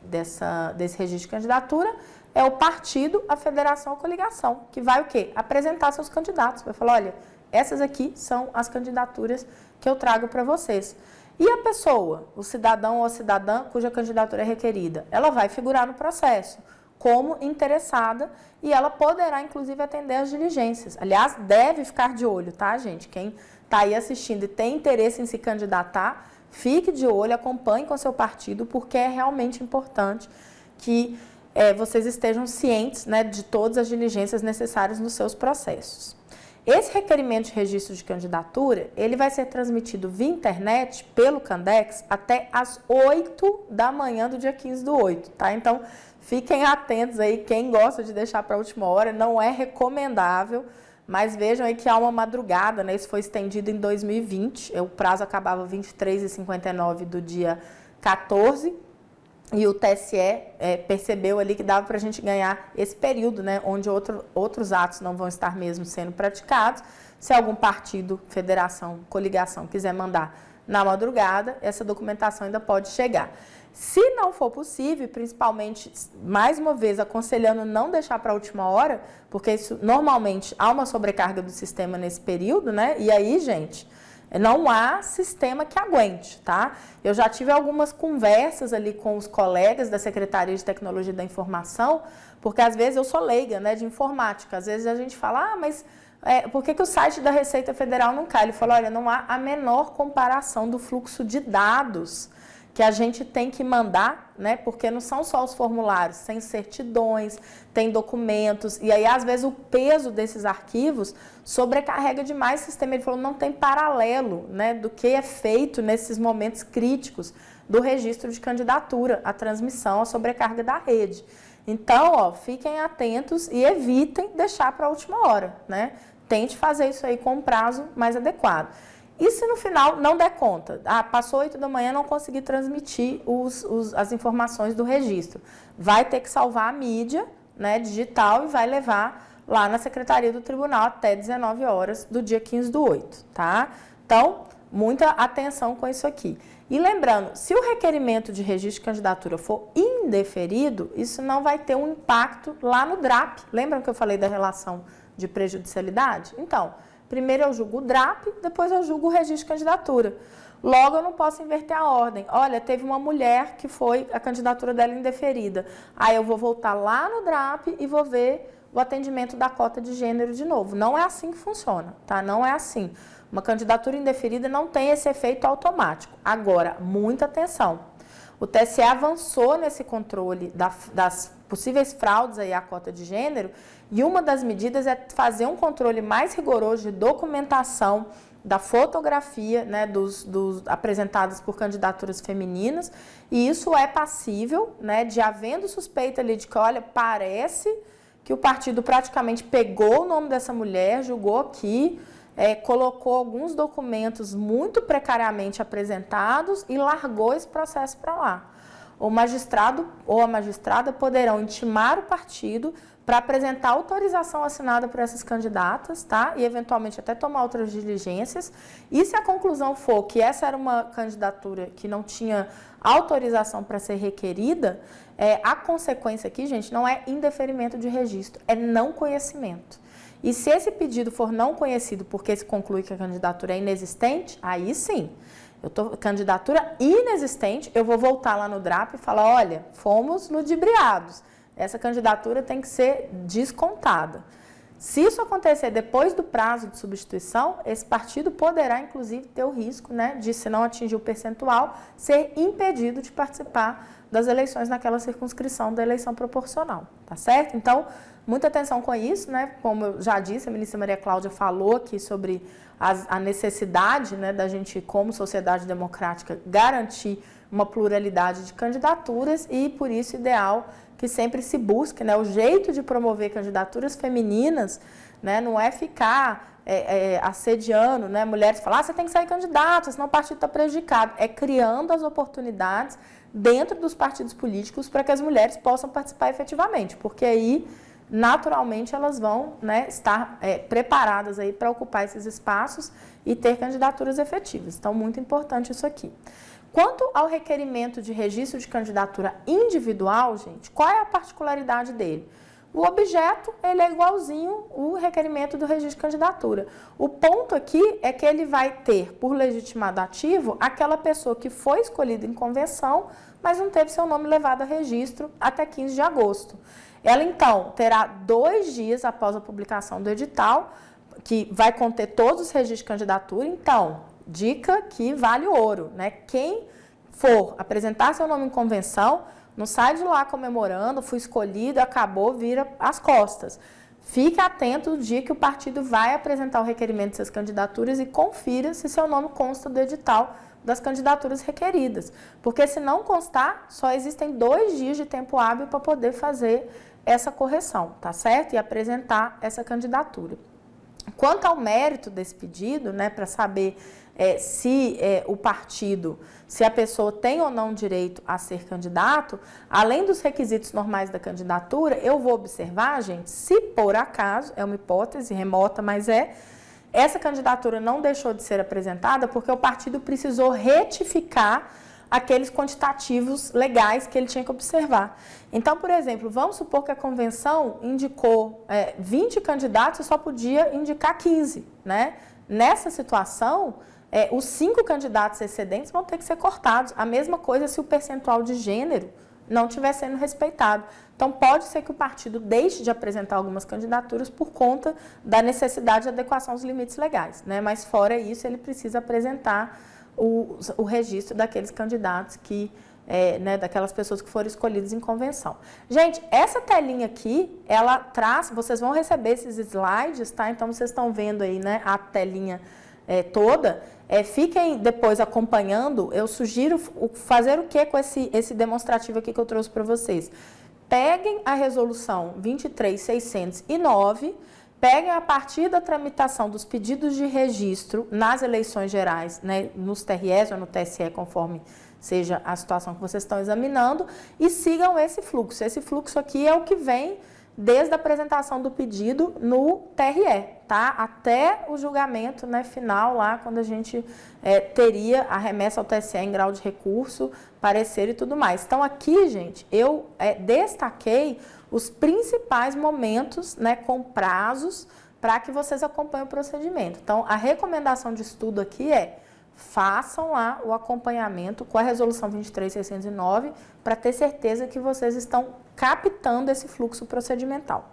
registro de candidatura é o partido, a federação, a coligação, que vai o quê? Apresentar seus candidatos. Vai falar, olha, essas aqui são as candidaturas que eu trago para vocês. E a pessoa, o cidadão ou a cidadã cuja candidatura é requerida, ela vai figurar no processo como interessada e ela poderá, inclusive, atender às diligências. Aliás, deve ficar de olho, tá, gente? Quem está aí assistindo e tem interesse em se candidatar, fique de olho, acompanhe com o seu partido, porque é realmente importante que vocês estejam cientes, né, de todas as diligências necessárias nos seus processos. Esse requerimento de registro de candidatura, ele vai ser transmitido via internet pelo Candex até às 8 da manhã do dia 15/8, tá? Então, fiquem atentos aí, quem gosta de deixar para a última hora, não é recomendável, mas vejam aí que há uma madrugada, né? Isso foi estendido em 2020, o prazo acabava 23h59 do dia 14, e o TSE percebeu ali que dava para a gente ganhar esse período, né, onde outros atos não vão estar mesmo sendo praticados. Se algum partido, federação, coligação quiser mandar na madrugada, essa documentação ainda pode chegar. Se não for possível, principalmente, mais uma vez, aconselhando não deixar para a última hora, porque isso normalmente há uma sobrecarga do sistema nesse período, né? E aí, gente, não há sistema que aguente, tá? Eu já tive algumas conversas ali com os colegas da Secretaria de Tecnologia da Informação, porque às vezes eu sou leiga, né, de informática. Às vezes a gente fala, mas por que o site da Receita Federal não cai? Ele falou, olha, não há a menor comparação do fluxo de dados que a gente tem que mandar, né? Porque não são só os formulários, tem certidões, tem documentos, e aí às vezes o peso desses arquivos sobrecarrega demais o sistema. Ele falou, não tem paralelo, né, do que é feito nesses momentos críticos do registro de candidatura, a transmissão, a sobrecarga da rede. Então, ó, fiquem atentos e evitem deixar para a última hora, né? Tente fazer isso aí com um prazo mais adequado. E se no final não der conta? Passou 8 da manhã, não consegui transmitir as informações do registro. Vai ter que salvar a mídia, né, digital, e vai levar lá na Secretaria do Tribunal até 19 horas do dia 15/8, tá? Então, muita atenção com isso aqui. E lembrando, se o requerimento de registro de candidatura for indeferido, isso não vai ter um impacto lá no DRAP. Lembram que eu falei da relação de prejudicialidade? Então, primeiro eu julgo o DRAP, depois eu julgo o registro de candidatura. Logo, eu não posso inverter a ordem. Olha, teve uma mulher que foi a candidatura dela indeferida. Aí eu vou voltar lá no DRAP e vou ver o atendimento da cota de gênero de novo. Não é assim que funciona, tá? Não é assim. Uma candidatura indeferida não tem esse efeito automático. Agora, muita atenção. O TSE avançou nesse controle das possíveis fraudes aí à cota de gênero, e uma das medidas é fazer um controle mais rigoroso de documentação da fotografia, né, apresentadas por candidaturas femininas, e isso é passível, né, de havendo suspeita ali de que, olha, parece que o partido praticamente pegou o nome dessa mulher, julgou aqui, colocou alguns documentos muito precariamente apresentados e largou esse processo para lá. O magistrado ou a magistrada poderão intimar o partido para apresentar autorização assinada por essas candidatas, tá? E eventualmente até tomar outras diligências. E se a conclusão for que essa era uma candidatura que não tinha autorização para ser requerida, a consequência aqui, gente, não é indeferimento de registro, é não conhecimento. E se esse pedido for não conhecido porque se conclui que a candidatura é inexistente, aí sim, candidatura inexistente, eu vou voltar lá no DRAP e falar, olha, fomos ludibriados, essa candidatura tem que ser descontada. Se isso acontecer depois do prazo de substituição, esse partido poderá, inclusive, ter o risco, né, de, se não atingir o percentual, ser impedido de participar das eleições naquela circunscrição da eleição proporcional, tá certo? Então, muita atenção com isso, né? Como eu já disse, a ministra Maria Cláudia falou aqui sobre a necessidade, né, da gente, como sociedade democrática, garantir uma pluralidade de candidaturas e, por isso, ideal que sempre se busque, né, o jeito de promover candidaturas femininas, né, não é ficar assediando, né, mulheres falar, você tem que sair candidata, senão o partido está prejudicado. É criando as oportunidades dentro dos partidos políticos para que as mulheres possam participar efetivamente, porque aí, naturalmente, elas vão, né, estar preparadas aí para ocupar esses espaços e ter candidaturas efetivas. Então, muito importante isso aqui. Quanto ao requerimento de registro de candidatura individual, gente, qual é a particularidade dele? O objeto, ele é igualzinho o requerimento do registro de candidatura. O ponto aqui é que ele vai ter, por legitimado ativo, aquela pessoa que foi escolhida em convenção, mas não teve seu nome levado a registro até 15 de agosto. Ela, então, terá 2 dias após a publicação do edital, que vai conter todos os registros de candidatura. Então, dica que vale ouro, né? Quem for apresentar seu nome em convenção, não sai de lá comemorando, fui escolhido, acabou, vira as costas. Fique atento no dia que o partido vai apresentar o requerimento dessas candidaturas e confira se seu nome consta do edital das candidaturas requeridas. Porque se não constar, só existem 2 dias de tempo hábil para poder fazer essa correção, tá certo? E apresentar essa candidatura. Quanto ao mérito desse pedido, né, para saber se o partido, se a pessoa tem ou não direito a ser candidato, além dos requisitos normais da candidatura, eu vou observar, gente, se por acaso, é uma hipótese remota, mas essa candidatura não deixou de ser apresentada porque o partido precisou retificar aqueles quantitativos legais que ele tinha que observar. Então, por exemplo, vamos supor que a convenção indicou 20 candidatos e só podia indicar 15, né? Nessa situação, os 5 candidatos excedentes vão ter que ser cortados. A mesma coisa se o percentual de gênero não estiver sendo respeitado. Então, pode ser que o partido deixe de apresentar algumas candidaturas por conta da necessidade de adequação aos limites legais, né? Mas, fora isso, ele precisa apresentar o registro daqueles candidatos que, né, daquelas pessoas que foram escolhidas em convenção. Gente, essa telinha aqui, ela traz, vocês vão receber esses slides, tá? Então, vocês estão vendo aí, né, a telinha toda. Fiquem depois acompanhando. Eu sugiro fazer o que com esse demonstrativo aqui que eu trouxe para vocês. Peguem a resolução 23.609, peguem a partir da tramitação dos pedidos de registro nas eleições gerais, né, nos TREs ou no TSE, conforme seja a situação que vocês estão examinando, e sigam esse fluxo. Esse fluxo aqui é o que vem desde a apresentação do pedido no TRE, tá? Até o julgamento, né, final lá, quando a gente teria a remessa ao TSE em grau de recurso, parecer e tudo mais. Então, aqui, gente, eu destaquei os principais momentos, né, com prazos para que vocês acompanhem o procedimento. Então, a recomendação de estudo aqui façam lá o acompanhamento com a resolução 23.609 para ter certeza que vocês estão captando esse fluxo procedimental.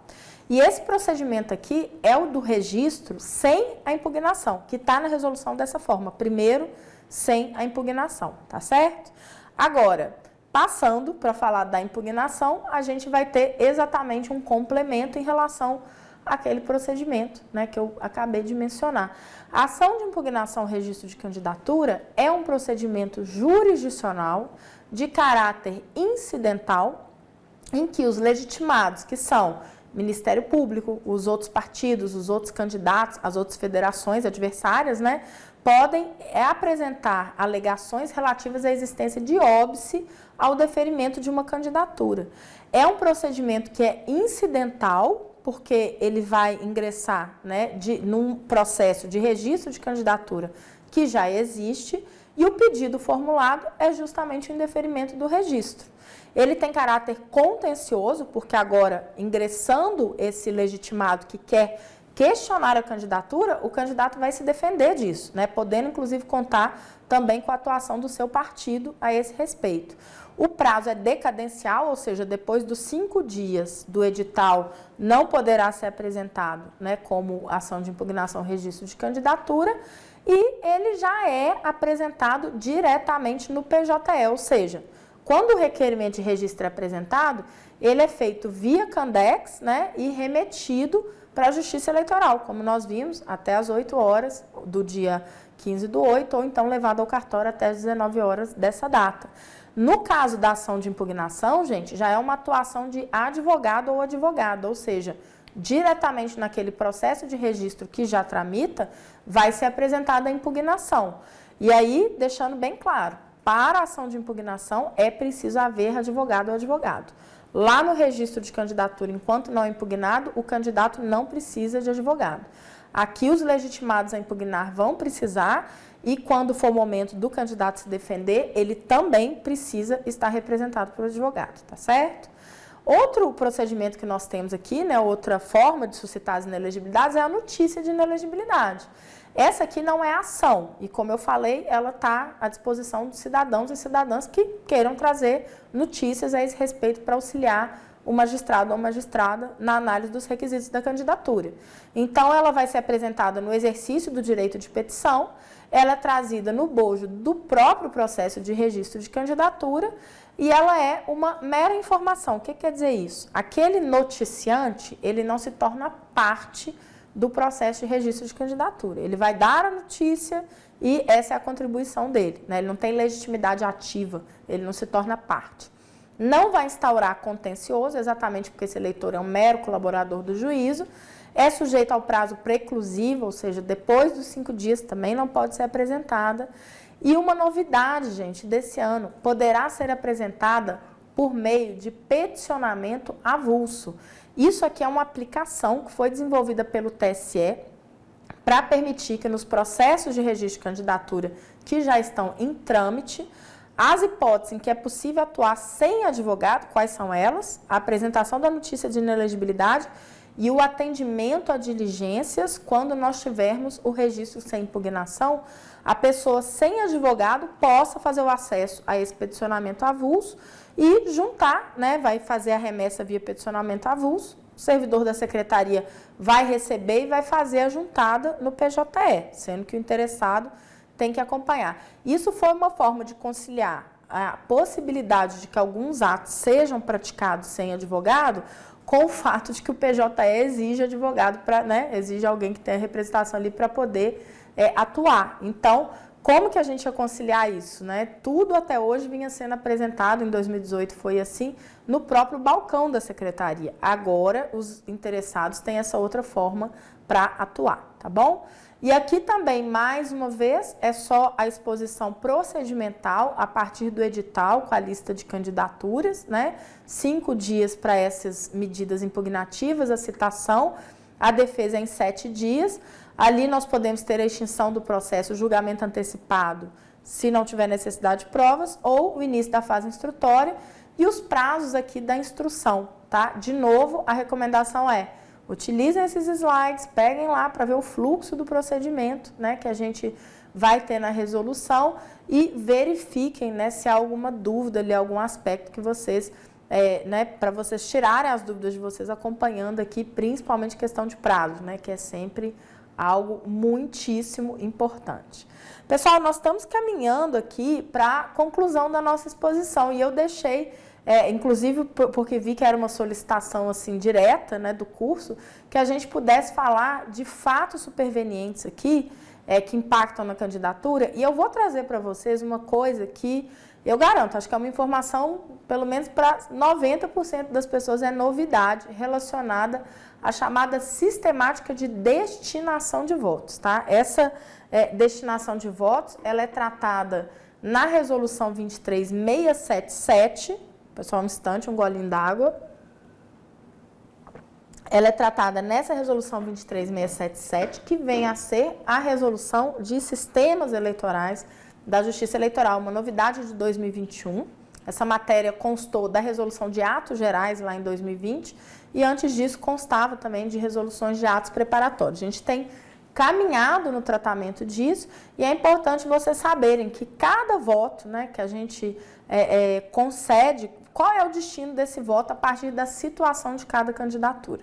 E esse procedimento aqui é o do registro sem a impugnação, que está na resolução dessa forma. Primeiro, sem a impugnação, tá certo? Agora, passando para falar da impugnação, a gente vai ter exatamente um complemento em relação aquele procedimento, né, que eu acabei de mencionar. A ação de impugnação ao registro de candidatura é um procedimento jurisdicional de caráter incidental, em que os legitimados, que são Ministério Público, os outros partidos, os outros candidatos, as outras federações adversárias, né, podem apresentar alegações relativas à existência de óbice ao deferimento de uma candidatura. É um procedimento que é incidental, porque ele vai ingressar, né, num processo de registro de candidatura que já existe, e o pedido formulado é justamente o indeferimento do registro. Ele tem caráter contencioso, porque agora, ingressando esse legitimado que quer questionar a candidatura, o candidato vai se defender disso, né? Podendo, inclusive, contar também com a atuação do seu partido a esse respeito. O prazo é decadencial, ou seja, depois dos 5 dias do edital, não poderá ser apresentado, né, como ação de impugnação registro de candidatura, e ele já é apresentado diretamente no PJE, ou seja, quando o requerimento de registro é apresentado, ele é feito via Candex, né, e remetido para a Justiça Eleitoral, como nós vimos, até às 8 horas do dia 15/8, ou então levado ao cartório até às 19 horas dessa data. No caso da ação de impugnação, gente, já é uma atuação de advogado ou advogada, ou seja, diretamente naquele processo de registro que já tramita, vai ser apresentada a impugnação. E aí, deixando bem claro, para a ação de impugnação é preciso haver advogado ou advogado. Lá no registro de candidatura, enquanto não impugnado, o candidato não precisa de advogado. Aqui os legitimados a impugnar vão precisar, e quando for o momento do candidato se defender, ele também precisa estar representado por advogado, tá certo? Outro procedimento que nós temos aqui, né, outra forma de suscitar as inelegibilidades é a notícia de inelegibilidade. Essa aqui não é ação, e como eu falei, ela está à disposição dos cidadãos e cidadãs que queiram trazer notícias a esse respeito para auxiliar o magistrado ou magistrada na análise dos requisitos da candidatura. Então, ela vai ser apresentada no exercício do direito de petição, ela é trazida no bojo do próprio processo de registro de candidatura e ela é uma mera informação. O que quer dizer isso? Aquele noticiante, ele não se torna parte do processo de registro de candidatura. Ele vai dar a notícia e essa é a contribuição dele, né? Ele não tem legitimidade ativa, ele não se torna parte. Não vai instaurar contencioso, exatamente porque esse eleitor é um mero colaborador do juízo, é sujeito ao prazo preclusivo, ou seja, depois dos 5 dias também não pode ser apresentada. E uma novidade, gente, desse ano, poderá ser apresentada por meio de peticionamento avulso. Isso aqui é uma aplicação que foi desenvolvida pelo TSE para permitir que nos processos de registro de candidatura que já estão em trâmite, as hipóteses em que é possível atuar sem advogado, quais são elas? A apresentação da notícia de inelegibilidade e o atendimento a diligências quando nós tivermos o registro sem impugnação, a pessoa sem advogado possa fazer o acesso a esse peticionamento avulso e juntar, né, vai fazer a remessa via peticionamento avulso, o servidor da secretaria vai receber e vai fazer a juntada no PJE, sendo que o interessado tem que acompanhar. Isso foi uma forma de conciliar a possibilidade de que alguns atos sejam praticados sem advogado com o fato de que o PJE exige advogado, né, exige alguém que tenha representação ali para poder atuar. Então, como que a gente ia conciliar isso, né? Tudo até hoje vinha sendo apresentado, em 2018 foi assim, no próprio balcão da secretaria. Agora, os interessados têm essa outra forma para atuar, tá bom? E aqui também, mais uma vez, é só a exposição procedimental a partir do edital com a lista de candidaturas, né? 5 dias para essas medidas impugnativas, a citação, a defesa em 7 dias. Ali nós podemos ter a extinção do processo, julgamento antecipado, se não tiver necessidade de provas, ou o início da fase instrutória e os prazos aqui da instrução, tá? De novo, a recomendação é: utilizem esses slides, peguem lá para ver o fluxo do procedimento, né, que a gente vai ter na resolução e verifiquem, né, se há alguma dúvida ali, algum aspecto que vocês, né, para vocês tirarem as dúvidas de vocês acompanhando aqui, principalmente questão de prazo, né, que é sempre algo muitíssimo importante. Pessoal, nós estamos caminhando aqui para a conclusão da nossa exposição e eu deixei inclusive porque vi que era uma solicitação assim direta, né, do curso, que a gente pudesse falar de fatos supervenientes aqui, que impactam na candidatura. E eu vou trazer para vocês uma coisa que eu garanto, acho que é uma informação, pelo menos para 90% das pessoas, é novidade relacionada à chamada sistemática de destinação de votos, tá? Essa destinação de votos, ela é tratada na resolução 23677, pessoal, um instante, um golinho d'água. Ela é tratada nessa resolução 23677, que vem a ser a resolução de sistemas eleitorais da Justiça Eleitoral, uma novidade de 2021. Essa matéria constou da resolução de atos gerais lá em 2020 e antes disso constava também de resoluções de atos preparatórios. A gente tem caminhado no tratamento disso e é importante vocês saberem que cada voto, né, que a gente concede, qual é o destino desse voto a partir da situação de cada candidatura.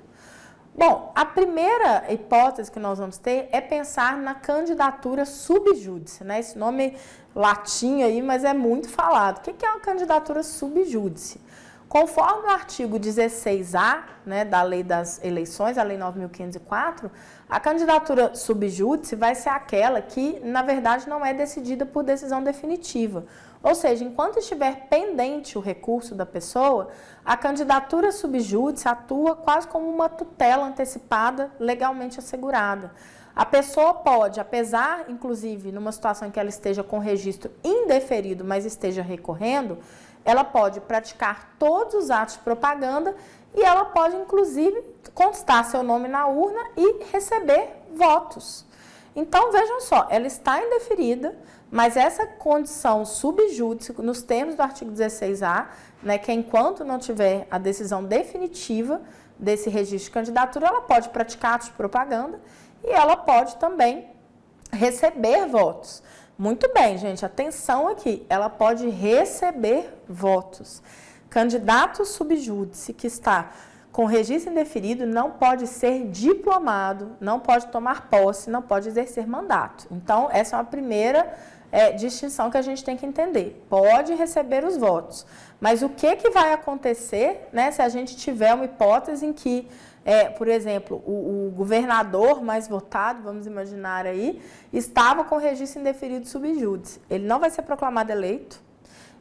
Bom, a primeira hipótese que nós vamos ter é pensar na candidatura sub judice, né? Esse nome latim aí, mas é muito falado. O que é uma candidatura sub judice? Conforme o artigo 16A, né, da Lei das Eleições, a Lei 9.504, a candidatura sub judice vai ser aquela que, na verdade, não é decidida por decisão definitiva. Ou seja, enquanto estiver pendente o recurso da pessoa, a candidatura sub judice atua quase como uma tutela antecipada legalmente assegurada. A pessoa pode, apesar, inclusive, numa situação em que ela esteja com registro indeferido, mas esteja recorrendo, ela pode praticar todos os atos de propaganda e ela pode, inclusive, constar seu nome na urna e receber votos. Então, vejam só, ela está indeferida, mas essa condição sub judice, nos termos do artigo 16A, né, que é enquanto não tiver a decisão definitiva desse registro de candidatura, ela pode praticar atos de propaganda e ela pode também receber votos. Muito bem, gente, atenção aqui, ela pode receber votos. Candidato sub judice que está com registro indeferido não pode ser diplomado, não pode tomar posse, não pode exercer mandato. Então, essa é uma primeira distinção que a gente tem que entender. Pode receber os votos, mas o que vai acontecer, né, se a gente tiver uma hipótese em que, por exemplo, o governador mais votado, vamos imaginar aí, estava com registro indeferido sub judice. Ele não vai ser proclamado eleito,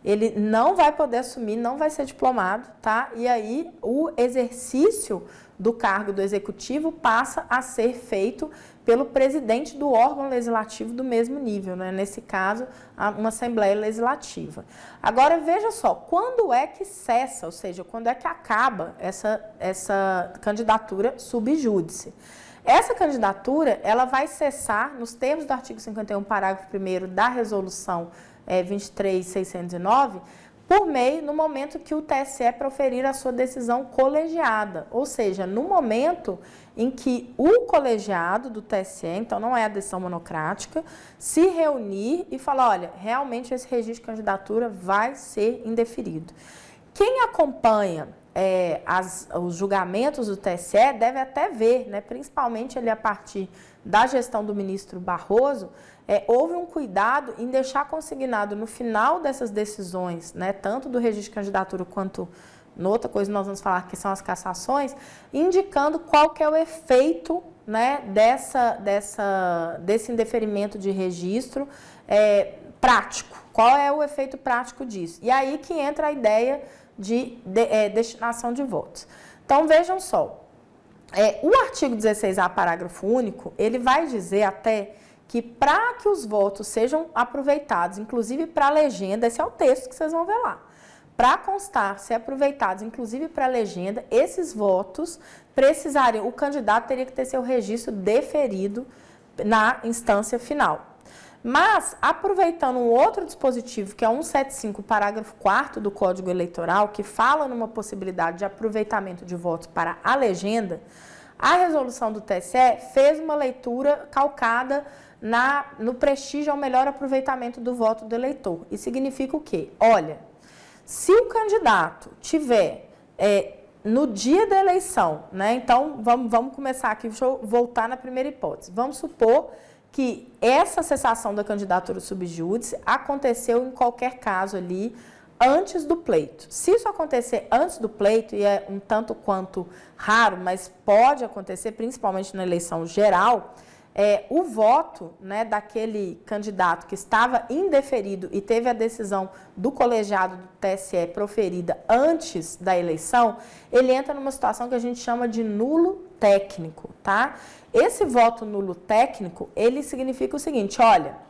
ele não vai poder assumir, não vai ser diplomado, tá? E aí o exercício do cargo do executivo passa a ser feito pelo presidente do órgão legislativo do mesmo nível, né? Nesse caso, uma Assembleia Legislativa. Agora, veja só, quando é que cessa, ou seja, quando é que acaba essa candidatura sub judice? Essa candidatura, ela vai cessar, nos termos do artigo 51, parágrafo 1º da resolução 23609, no momento que o TSE proferir a sua decisão colegiada, ou seja, no momento em que o colegiado do TSE, então não é a decisão monocrática, se reunir e falar, olha, realmente esse registro de candidatura vai ser indeferido. Quem acompanha os julgamentos do TSE deve até ver, né, principalmente ali a partir da gestão do ministro Barroso, houve um cuidado em deixar consignado no final dessas decisões, né, tanto do registro de candidatura quanto noutra coisa nós vamos falar que são as cassações, indicando qual que é o efeito, né, desse indeferimento de registro prático. Qual é o efeito prático disso? E aí que entra a ideia de destinação de votos. Então, vejam só, o artigo 16A, parágrafo único, ele vai dizer até que para que os votos sejam aproveitados, inclusive para a legenda, esse é o texto que vocês vão ver lá, para constar, ser aproveitados, inclusive para a legenda, esses votos precisariam, o candidato teria que ter seu registro deferido na instância final. Mas, aproveitando um outro dispositivo, que é 175, parágrafo 4º do Código Eleitoral, que fala numa possibilidade de aproveitamento de votos para a legenda, a resolução do TSE fez uma leitura calcada no prestígio ao melhor aproveitamento do voto do eleitor. Isso significa o quê? Olha, se o candidato tiver no dia da eleição, né? Então, vamos começar aqui, deixa eu voltar na primeira hipótese. Vamos supor que essa cessação da candidatura sub judice aconteceu em qualquer caso ali antes do pleito. Se isso acontecer antes do pleito, e é um tanto quanto raro, mas pode acontecer, principalmente na eleição geral, o voto, né, daquele candidato que estava indeferido e teve a decisão do colegiado do TSE proferida antes da eleição, ele entra numa situação que a gente chama de nulo técnico, tá? Esse voto nulo técnico, ele significa o seguinte, olha,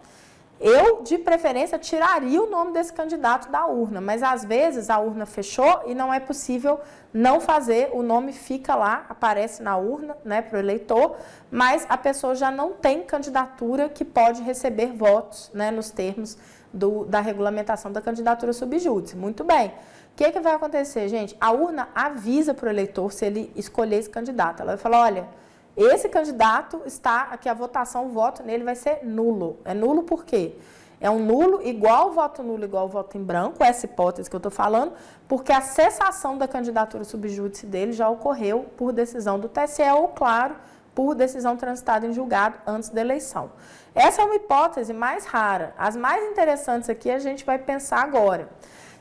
eu, de preferência, tiraria o nome desse candidato da urna, mas às vezes a urna fechou e não é possível não fazer, o nome fica lá, aparece na urna, né, para o eleitor, mas a pessoa já não tem candidatura que pode receber votos, né, nos termos da regulamentação da candidatura subjúdice. Muito bem. O que vai acontecer, gente? A urna avisa para o eleitor se ele escolher esse candidato. Ela vai falar, olha, esse candidato está aqui, a votação, o voto nele vai ser nulo. É nulo por quê? É um nulo igual voto nulo, igual voto em branco, essa hipótese que eu estou falando, porque a cessação da candidatura subjúdice dele já ocorreu por decisão do TSE ou, claro, por decisão transitada em julgado antes da eleição. Essa é uma hipótese mais rara. As mais interessantes aqui a gente vai pensar agora.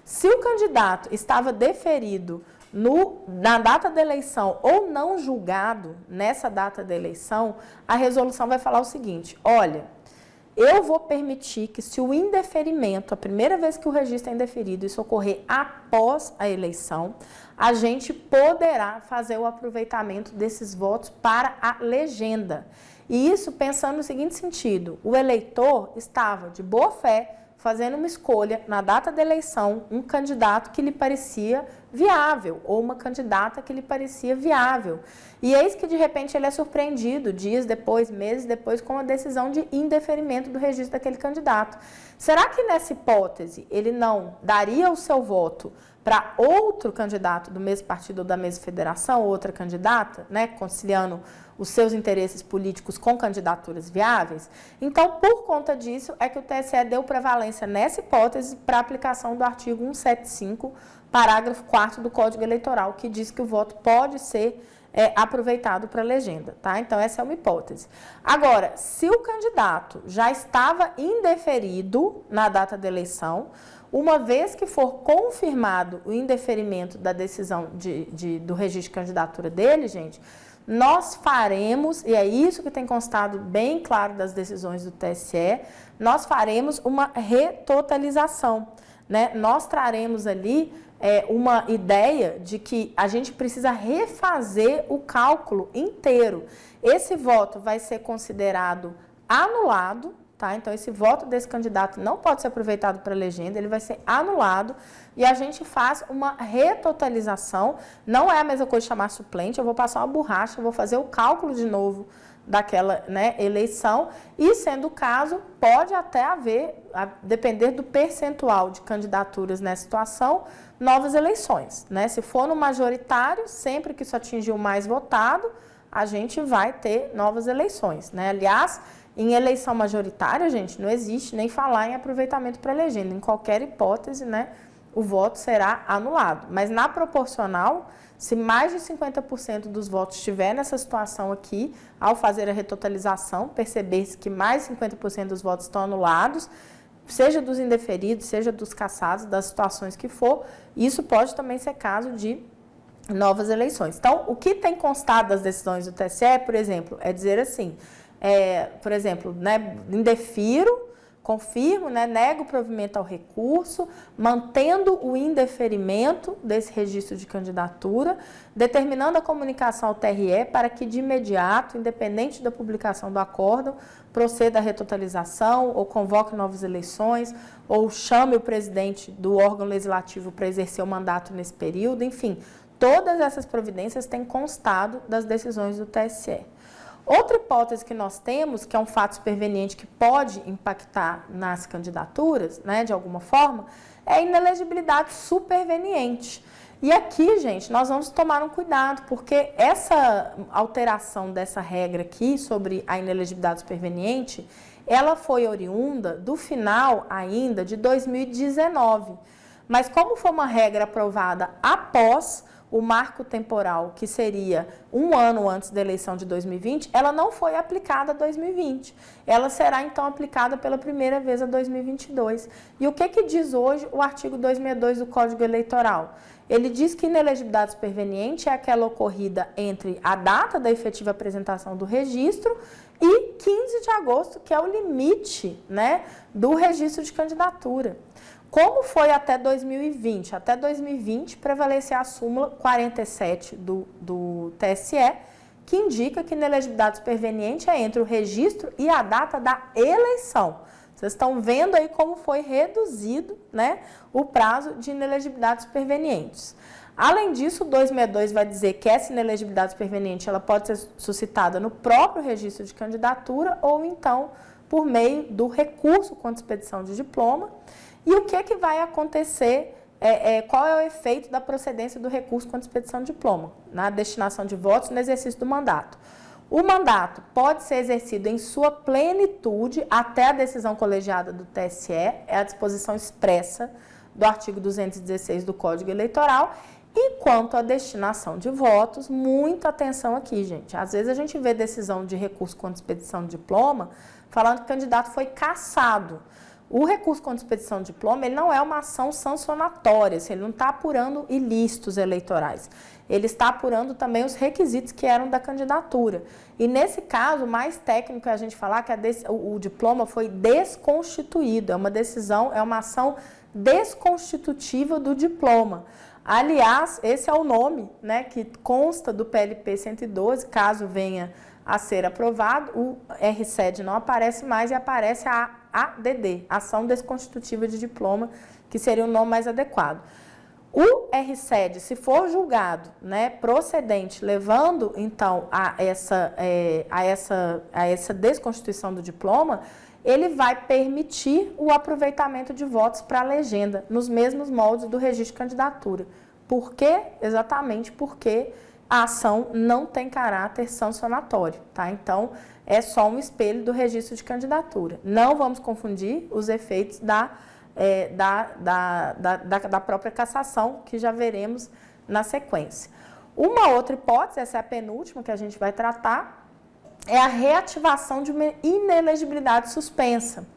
Se o candidato estava deferido na data da eleição ou não julgado nessa data da eleição, a resolução vai falar o seguinte, olha, eu vou permitir que se o indeferimento, a primeira vez que o registro é indeferido, isso ocorrer após a eleição, a gente poderá fazer o aproveitamento desses votos para a legenda. E isso pensando no seguinte sentido, o eleitor estava de boa fé, fazendo uma escolha na data da eleição, um candidato que lhe parecia viável ou uma candidata que lhe parecia viável. E eis que, de repente, ele é surpreendido dias depois, meses depois, com a decisão de indeferimento do registro daquele candidato. Será que, nessa hipótese, ele não daria o seu voto para outro candidato do mesmo partido ou da mesma federação, outra candidata, né, conciliando os seus interesses políticos com candidaturas viáveis? Então, por conta disso, é que o TSE deu prevalência nessa hipótese para a aplicação do artigo 175, parágrafo 4º do Código Eleitoral, que diz que o voto pode ser aproveitado para a legenda, tá? Então, essa é uma hipótese. Agora, se o candidato já estava indeferido na data da eleição, uma vez que for confirmado o indeferimento da decisão do registro de candidatura dele, gente, nós faremos, e é isso que tem constado bem claro das decisões do TSE, nós faremos uma retotalização, né? Nós traremos ali uma ideia de que a gente precisa refazer o cálculo inteiro. Esse voto vai ser considerado anulado, tá? Então, esse voto desse candidato não pode ser aproveitado para a legenda, ele vai ser anulado e a gente faz uma retotalização. Não é a mesma coisa de chamar suplente, eu vou passar uma borracha, eu vou fazer o cálculo de novo daquela, né, eleição e, sendo o caso, pode até haver, a depender do percentual de candidaturas nessa situação, novas eleições, né? Se for no majoritário, sempre que isso atingir o mais votado, a gente vai ter novas eleições, né? Aliás, em eleição majoritária, gente, não existe nem falar em aproveitamento para legenda. Em qualquer hipótese, né, o voto será anulado. Mas na proporcional, se mais de 50% dos votos estiver nessa situação aqui, ao fazer a retotalização, perceber-se que mais de 50% dos votos estão anulados, seja dos indeferidos, seja dos cassados, das situações que for, isso pode também ser caso de novas eleições. Então, o que tem constado das decisões do TSE, por exemplo, é dizer assim, por exemplo, né, indefiro, confirmo, né, nego o provimento ao recurso, mantendo o indeferimento desse registro de candidatura, determinando a comunicação ao TRE para que de imediato, independente da publicação do acórdão, proceda a retotalização ou convoque novas eleições ou chame o presidente do órgão legislativo para exercer o mandato nesse período, enfim, todas essas providências têm constado das decisões do TSE. Outra hipótese que nós temos, que é um fato superveniente que pode impactar nas candidaturas, né, de alguma forma, é a inelegibilidade superveniente. E aqui, gente, nós vamos tomar um cuidado, porque essa alteração dessa regra aqui sobre a inelegibilidade superveniente, ela foi oriunda do final ainda de 2019. Mas como foi uma regra aprovada após o marco temporal, que seria um ano antes da eleição de 2020, ela não foi aplicada a 2020. Ela será, então, aplicada pela primeira vez a 2022. E o que diz hoje o artigo 262 do Código Eleitoral? Ele diz que inelegibilidade superveniente é aquela ocorrida entre a data da efetiva apresentação do registro e 15 de agosto, que é o limite, né, do registro de candidatura. Como foi até 2020? Até 2020 prevalecia a súmula 47 do TSE, que indica que inelegibilidade superveniente é entre o registro e a data da eleição. Vocês estão vendo aí como foi reduzido, né, o prazo de inelegibilidades supervenientes. Além disso, o 262 vai dizer que essa inelegibilidade superveniente ela pode ser suscitada no próprio registro de candidatura ou então por meio do recurso contra expedição de diploma. E o que vai acontecer, qual é o efeito da procedência do recurso contra expedição de diploma na destinação de votos no exercício do mandato? O mandato pode ser exercido em sua plenitude até a decisão colegiada do TSE, é a disposição expressa do artigo 216 do Código Eleitoral. E quanto à destinação de votos, muita atenção aqui, gente. Às vezes a gente vê decisão de recurso contra expedição de diploma falando que o candidato foi cassado. O recurso contra expedição de diploma, ele não é uma ação sancionatória, ele não está apurando ilícitos eleitorais. Ele está apurando também os requisitos que eram da candidatura. E nesse caso, mais técnico é a gente falar que o diploma foi desconstituído, é uma decisão, é uma ação desconstitutiva do diploma. Aliás, esse é o nome, né, que consta do PLP 112, caso venha a ser aprovado, o RCED não aparece mais e aparece a ADD, Ação Desconstitutiva de Diploma, que seria o nome mais adequado. O RCED, se for julgado, né, procedente, levando então a essa desconstituição do diploma, ele vai permitir o aproveitamento de votos para a legenda, nos mesmos moldes do registro de candidatura. Por quê? Exatamente porque a ação não tem caráter sancionatório, tá? Então, é só um espelho do registro de candidatura. Não vamos confundir os efeitos da própria cassação, que já veremos na sequência. Uma outra hipótese, essa é a penúltima que a gente vai tratar, é a reativação de uma inelegibilidade suspensa.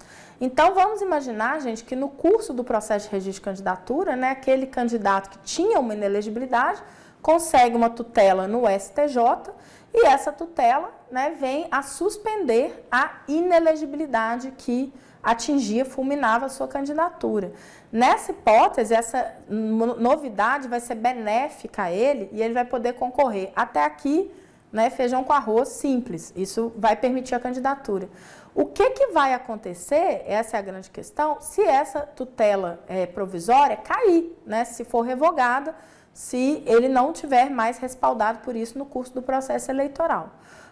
Então, vamos imaginar, gente, que no curso do processo de registro de candidatura, né, aquele candidato que tinha uma inelegibilidade consegue uma tutela no STJ e essa tutela, né, vem a suspender a inelegibilidade que atingia, fulminava a sua candidatura. Nessa hipótese, essa novidade vai ser benéfica a ele e ele vai poder concorrer. Até aqui, né, feijão com arroz simples, isso vai permitir a candidatura. O que vai acontecer, essa é a grande questão, se essa tutela provisória cair, né, se for revogada, se ele não tiver mais respaldado por isso no curso do processo eleitoral.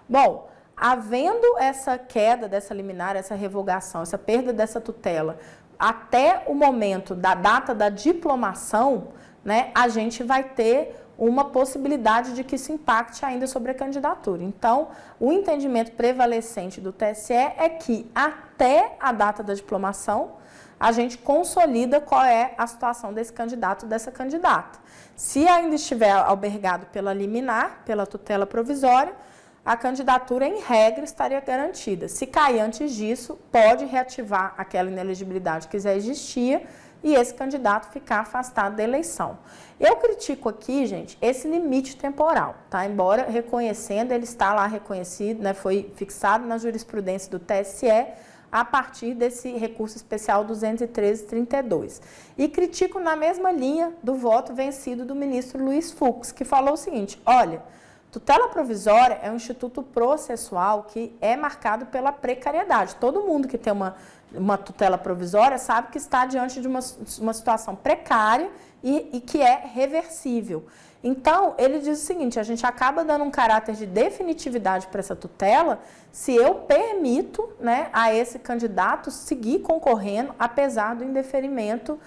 Bom, havendo essa queda dessa liminar, essa revogação, essa perda dessa tutela, até o momento da data da diplomação, né, a gente vai ter uma possibilidade de que isso impacte ainda sobre a candidatura. Então, o entendimento prevalecente do TSE é que até a data da diplomação, a gente consolida qual é a situação desse candidato, dessa candidata. Se ainda estiver albergado pela liminar, pela tutela provisória, a candidatura, em regra, estaria garantida. Se cair antes disso, pode reativar aquela inelegibilidade que já existia e esse candidato ficar afastado da eleição. Eu critico aqui, gente, esse limite temporal, tá? Embora reconhecendo, ele está lá reconhecido, né? Foi fixado na jurisprudência do TSE a partir desse recurso especial 213/32. E critico na mesma linha do voto vencido do ministro Luiz Fux, que falou o seguinte: olha, tutela provisória é um instituto processual que é marcado pela precariedade. Todo mundo que tem uma tutela provisória sabe que está diante de uma situação precária e que é reversível. Então, ele diz o seguinte: a gente acaba dando um caráter de definitividade para essa tutela se eu permito, né, a esse candidato seguir concorrendo, apesar do indeferimento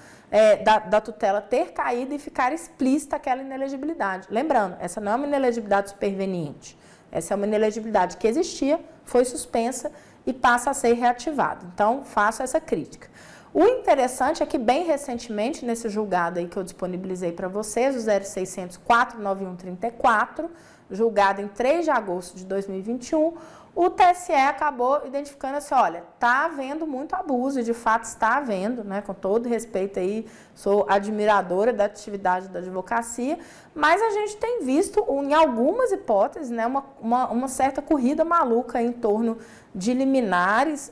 da tutela ter caído e ficar explícita aquela inelegibilidade. Lembrando, essa não é uma inelegibilidade superveniente, essa é uma inelegibilidade que existia, foi suspensa e passa a ser reativada. Então, faço essa crítica. O interessante é que bem recentemente, nesse julgado aí que eu disponibilizei para vocês, o 0600-49134, julgado em 3 de agosto de 2021, o TSE acabou identificando assim, olha, está havendo muito abuso, e de fato está havendo, né, com todo respeito aí, sou admiradora da atividade da advocacia, mas a gente tem visto, em algumas hipóteses, né, uma certa corrida maluca em torno de liminares,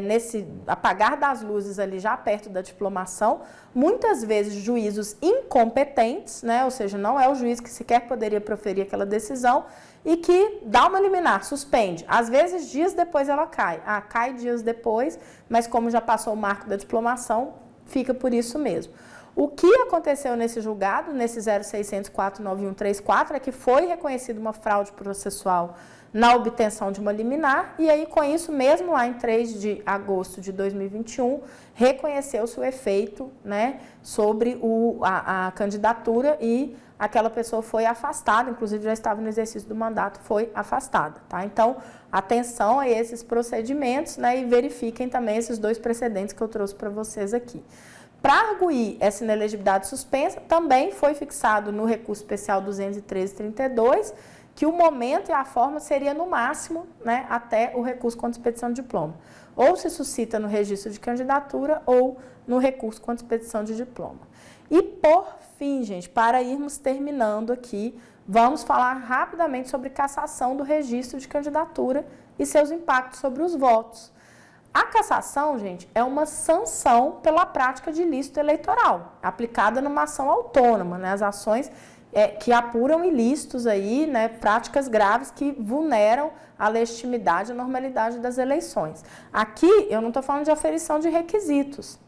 nesse apagar das luzes ali já perto da diplomação, muitas vezes juízos incompetentes, né, ou seja, não é o juiz que sequer poderia proferir aquela decisão, e que dá uma liminar, suspende. Às vezes, dias depois ela cai. Cai dias depois, mas como já passou o marco da diplomação, fica por isso mesmo. O que aconteceu nesse julgado, nesse 0600-49134, é que foi reconhecida uma fraude processual na obtenção de uma liminar, e aí com isso, mesmo lá em 3 de agosto de 2021, reconheceu-se o efeito, né, sobre a candidatura e aquela pessoa foi afastada, inclusive já estava no exercício do mandato, foi afastada, tá? Então, atenção a esses procedimentos, né, e verifiquem também esses 2 precedentes que eu trouxe para vocês aqui. Para arguir essa inelegibilidade suspensa, também foi fixado no recurso especial 213/32, que o momento e a forma seria no máximo, né, até o recurso contra expedição de diploma. Ou se suscita no registro de candidatura ou no recurso contra expedição de diploma. E por fim, gente, para irmos terminando aqui, vamos falar rapidamente sobre cassação do registro de candidatura e seus impactos sobre os votos. A cassação, gente, é uma sanção pela prática de ilícito eleitoral, aplicada numa ação autônoma, né, as ações que apuram ilícitos aí, né, práticas graves que vulneram a legitimidade e a normalidade das eleições. Aqui, eu não estou falando de aferição de requisitos,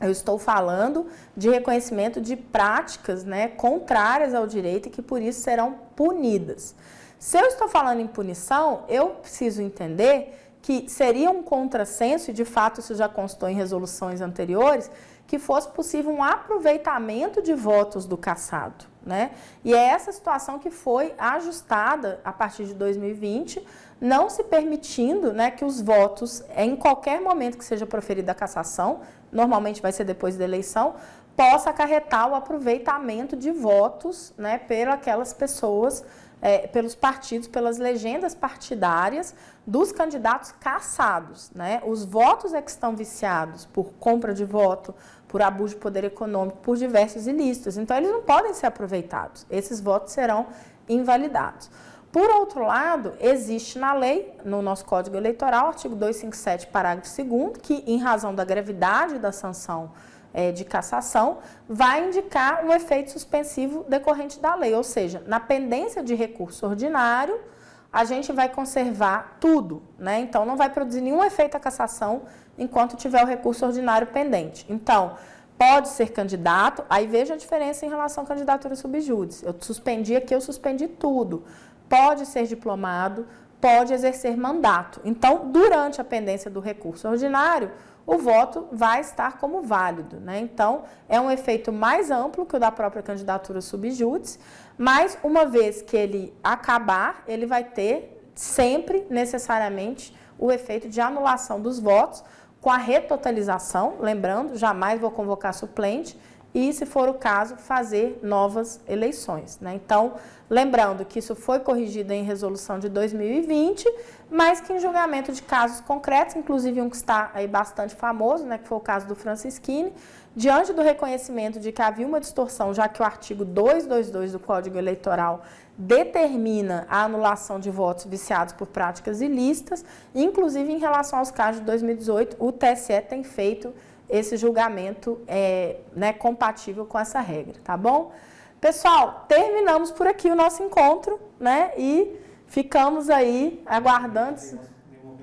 eu estou falando de reconhecimento de práticas, né, contrárias ao direito e que por isso serão punidas. Se eu estou falando em punição, eu preciso entender que seria um contrassenso, e de fato isso já constou em resoluções anteriores, que fosse possível um aproveitamento de votos do cassado, né? E é essa situação que foi ajustada a partir de 2020, não se permitindo, né, que os votos, em qualquer momento que seja proferida a cassação, normalmente vai ser depois da eleição, possa acarretar o aproveitamento de votos, né, pelas pessoas, pelos partidos, pelas legendas partidárias dos candidatos cassados, né? Os votos é que estão viciados por compra de voto, por abuso de poder econômico, por diversos ilícitos. Então, eles não podem ser aproveitados. Esses votos serão invalidados. Por outro lado, existe na lei, no nosso Código Eleitoral, artigo 257, parágrafo 2º, que, em razão da gravidade da sanção de cassação, vai indicar um efeito suspensivo decorrente da lei, ou seja, na pendência de recurso ordinário, a gente vai conservar tudo, né? Então, não vai produzir nenhum efeito à cassação enquanto tiver o recurso ordinário pendente. Então, pode ser candidato, aí veja a diferença em relação à candidatura subjúdice. Eu suspendi aqui, eu suspendi tudo. Pode ser diplomado, pode exercer mandato. Então, durante a pendência do recurso ordinário, o voto vai estar como válido, né? Então, é um efeito mais amplo que o da própria candidatura subjúdice, mas uma vez que ele acabar, ele vai ter sempre, necessariamente, o efeito de anulação dos votos, com a retotalização, lembrando, jamais vou convocar suplente, e, se for o caso, fazer novas eleições, né? Então, lembrando que isso foi corrigido em resolução de 2020, mas que em julgamento de casos concretos, inclusive um que está aí bastante famoso, né, que foi o caso do Francisquini, diante do reconhecimento de que havia uma distorção, já que o artigo 222 do Código Eleitoral determina a anulação de votos viciados por práticas ilícitas, inclusive em relação aos casos de 2018, o TSE tem feito esse julgamento né, compatível com essa regra, tá bom? Pessoal, terminamos por aqui o nosso encontro, né? E ficamos aí aguardando.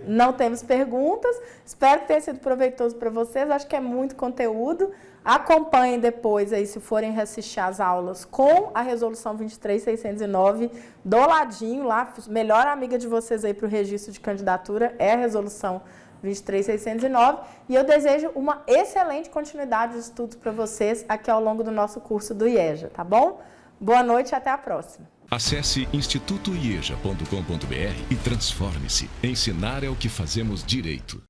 Não temos perguntas. Espero que tenha sido proveitoso para vocês. Acho que é muito conteúdo. Acompanhem depois aí, se forem reassistir as aulas, com a resolução 23609 do ladinho lá. Melhor amiga de vocês aí para o registro de candidatura é a resolução 23609, e eu desejo uma excelente continuidade de estudos para vocês aqui ao longo do nosso curso do IEJA, tá bom? Boa noite e até a próxima. Acesse institutoieja.com.br e transforme-se. Ensinar é o que fazemos direito.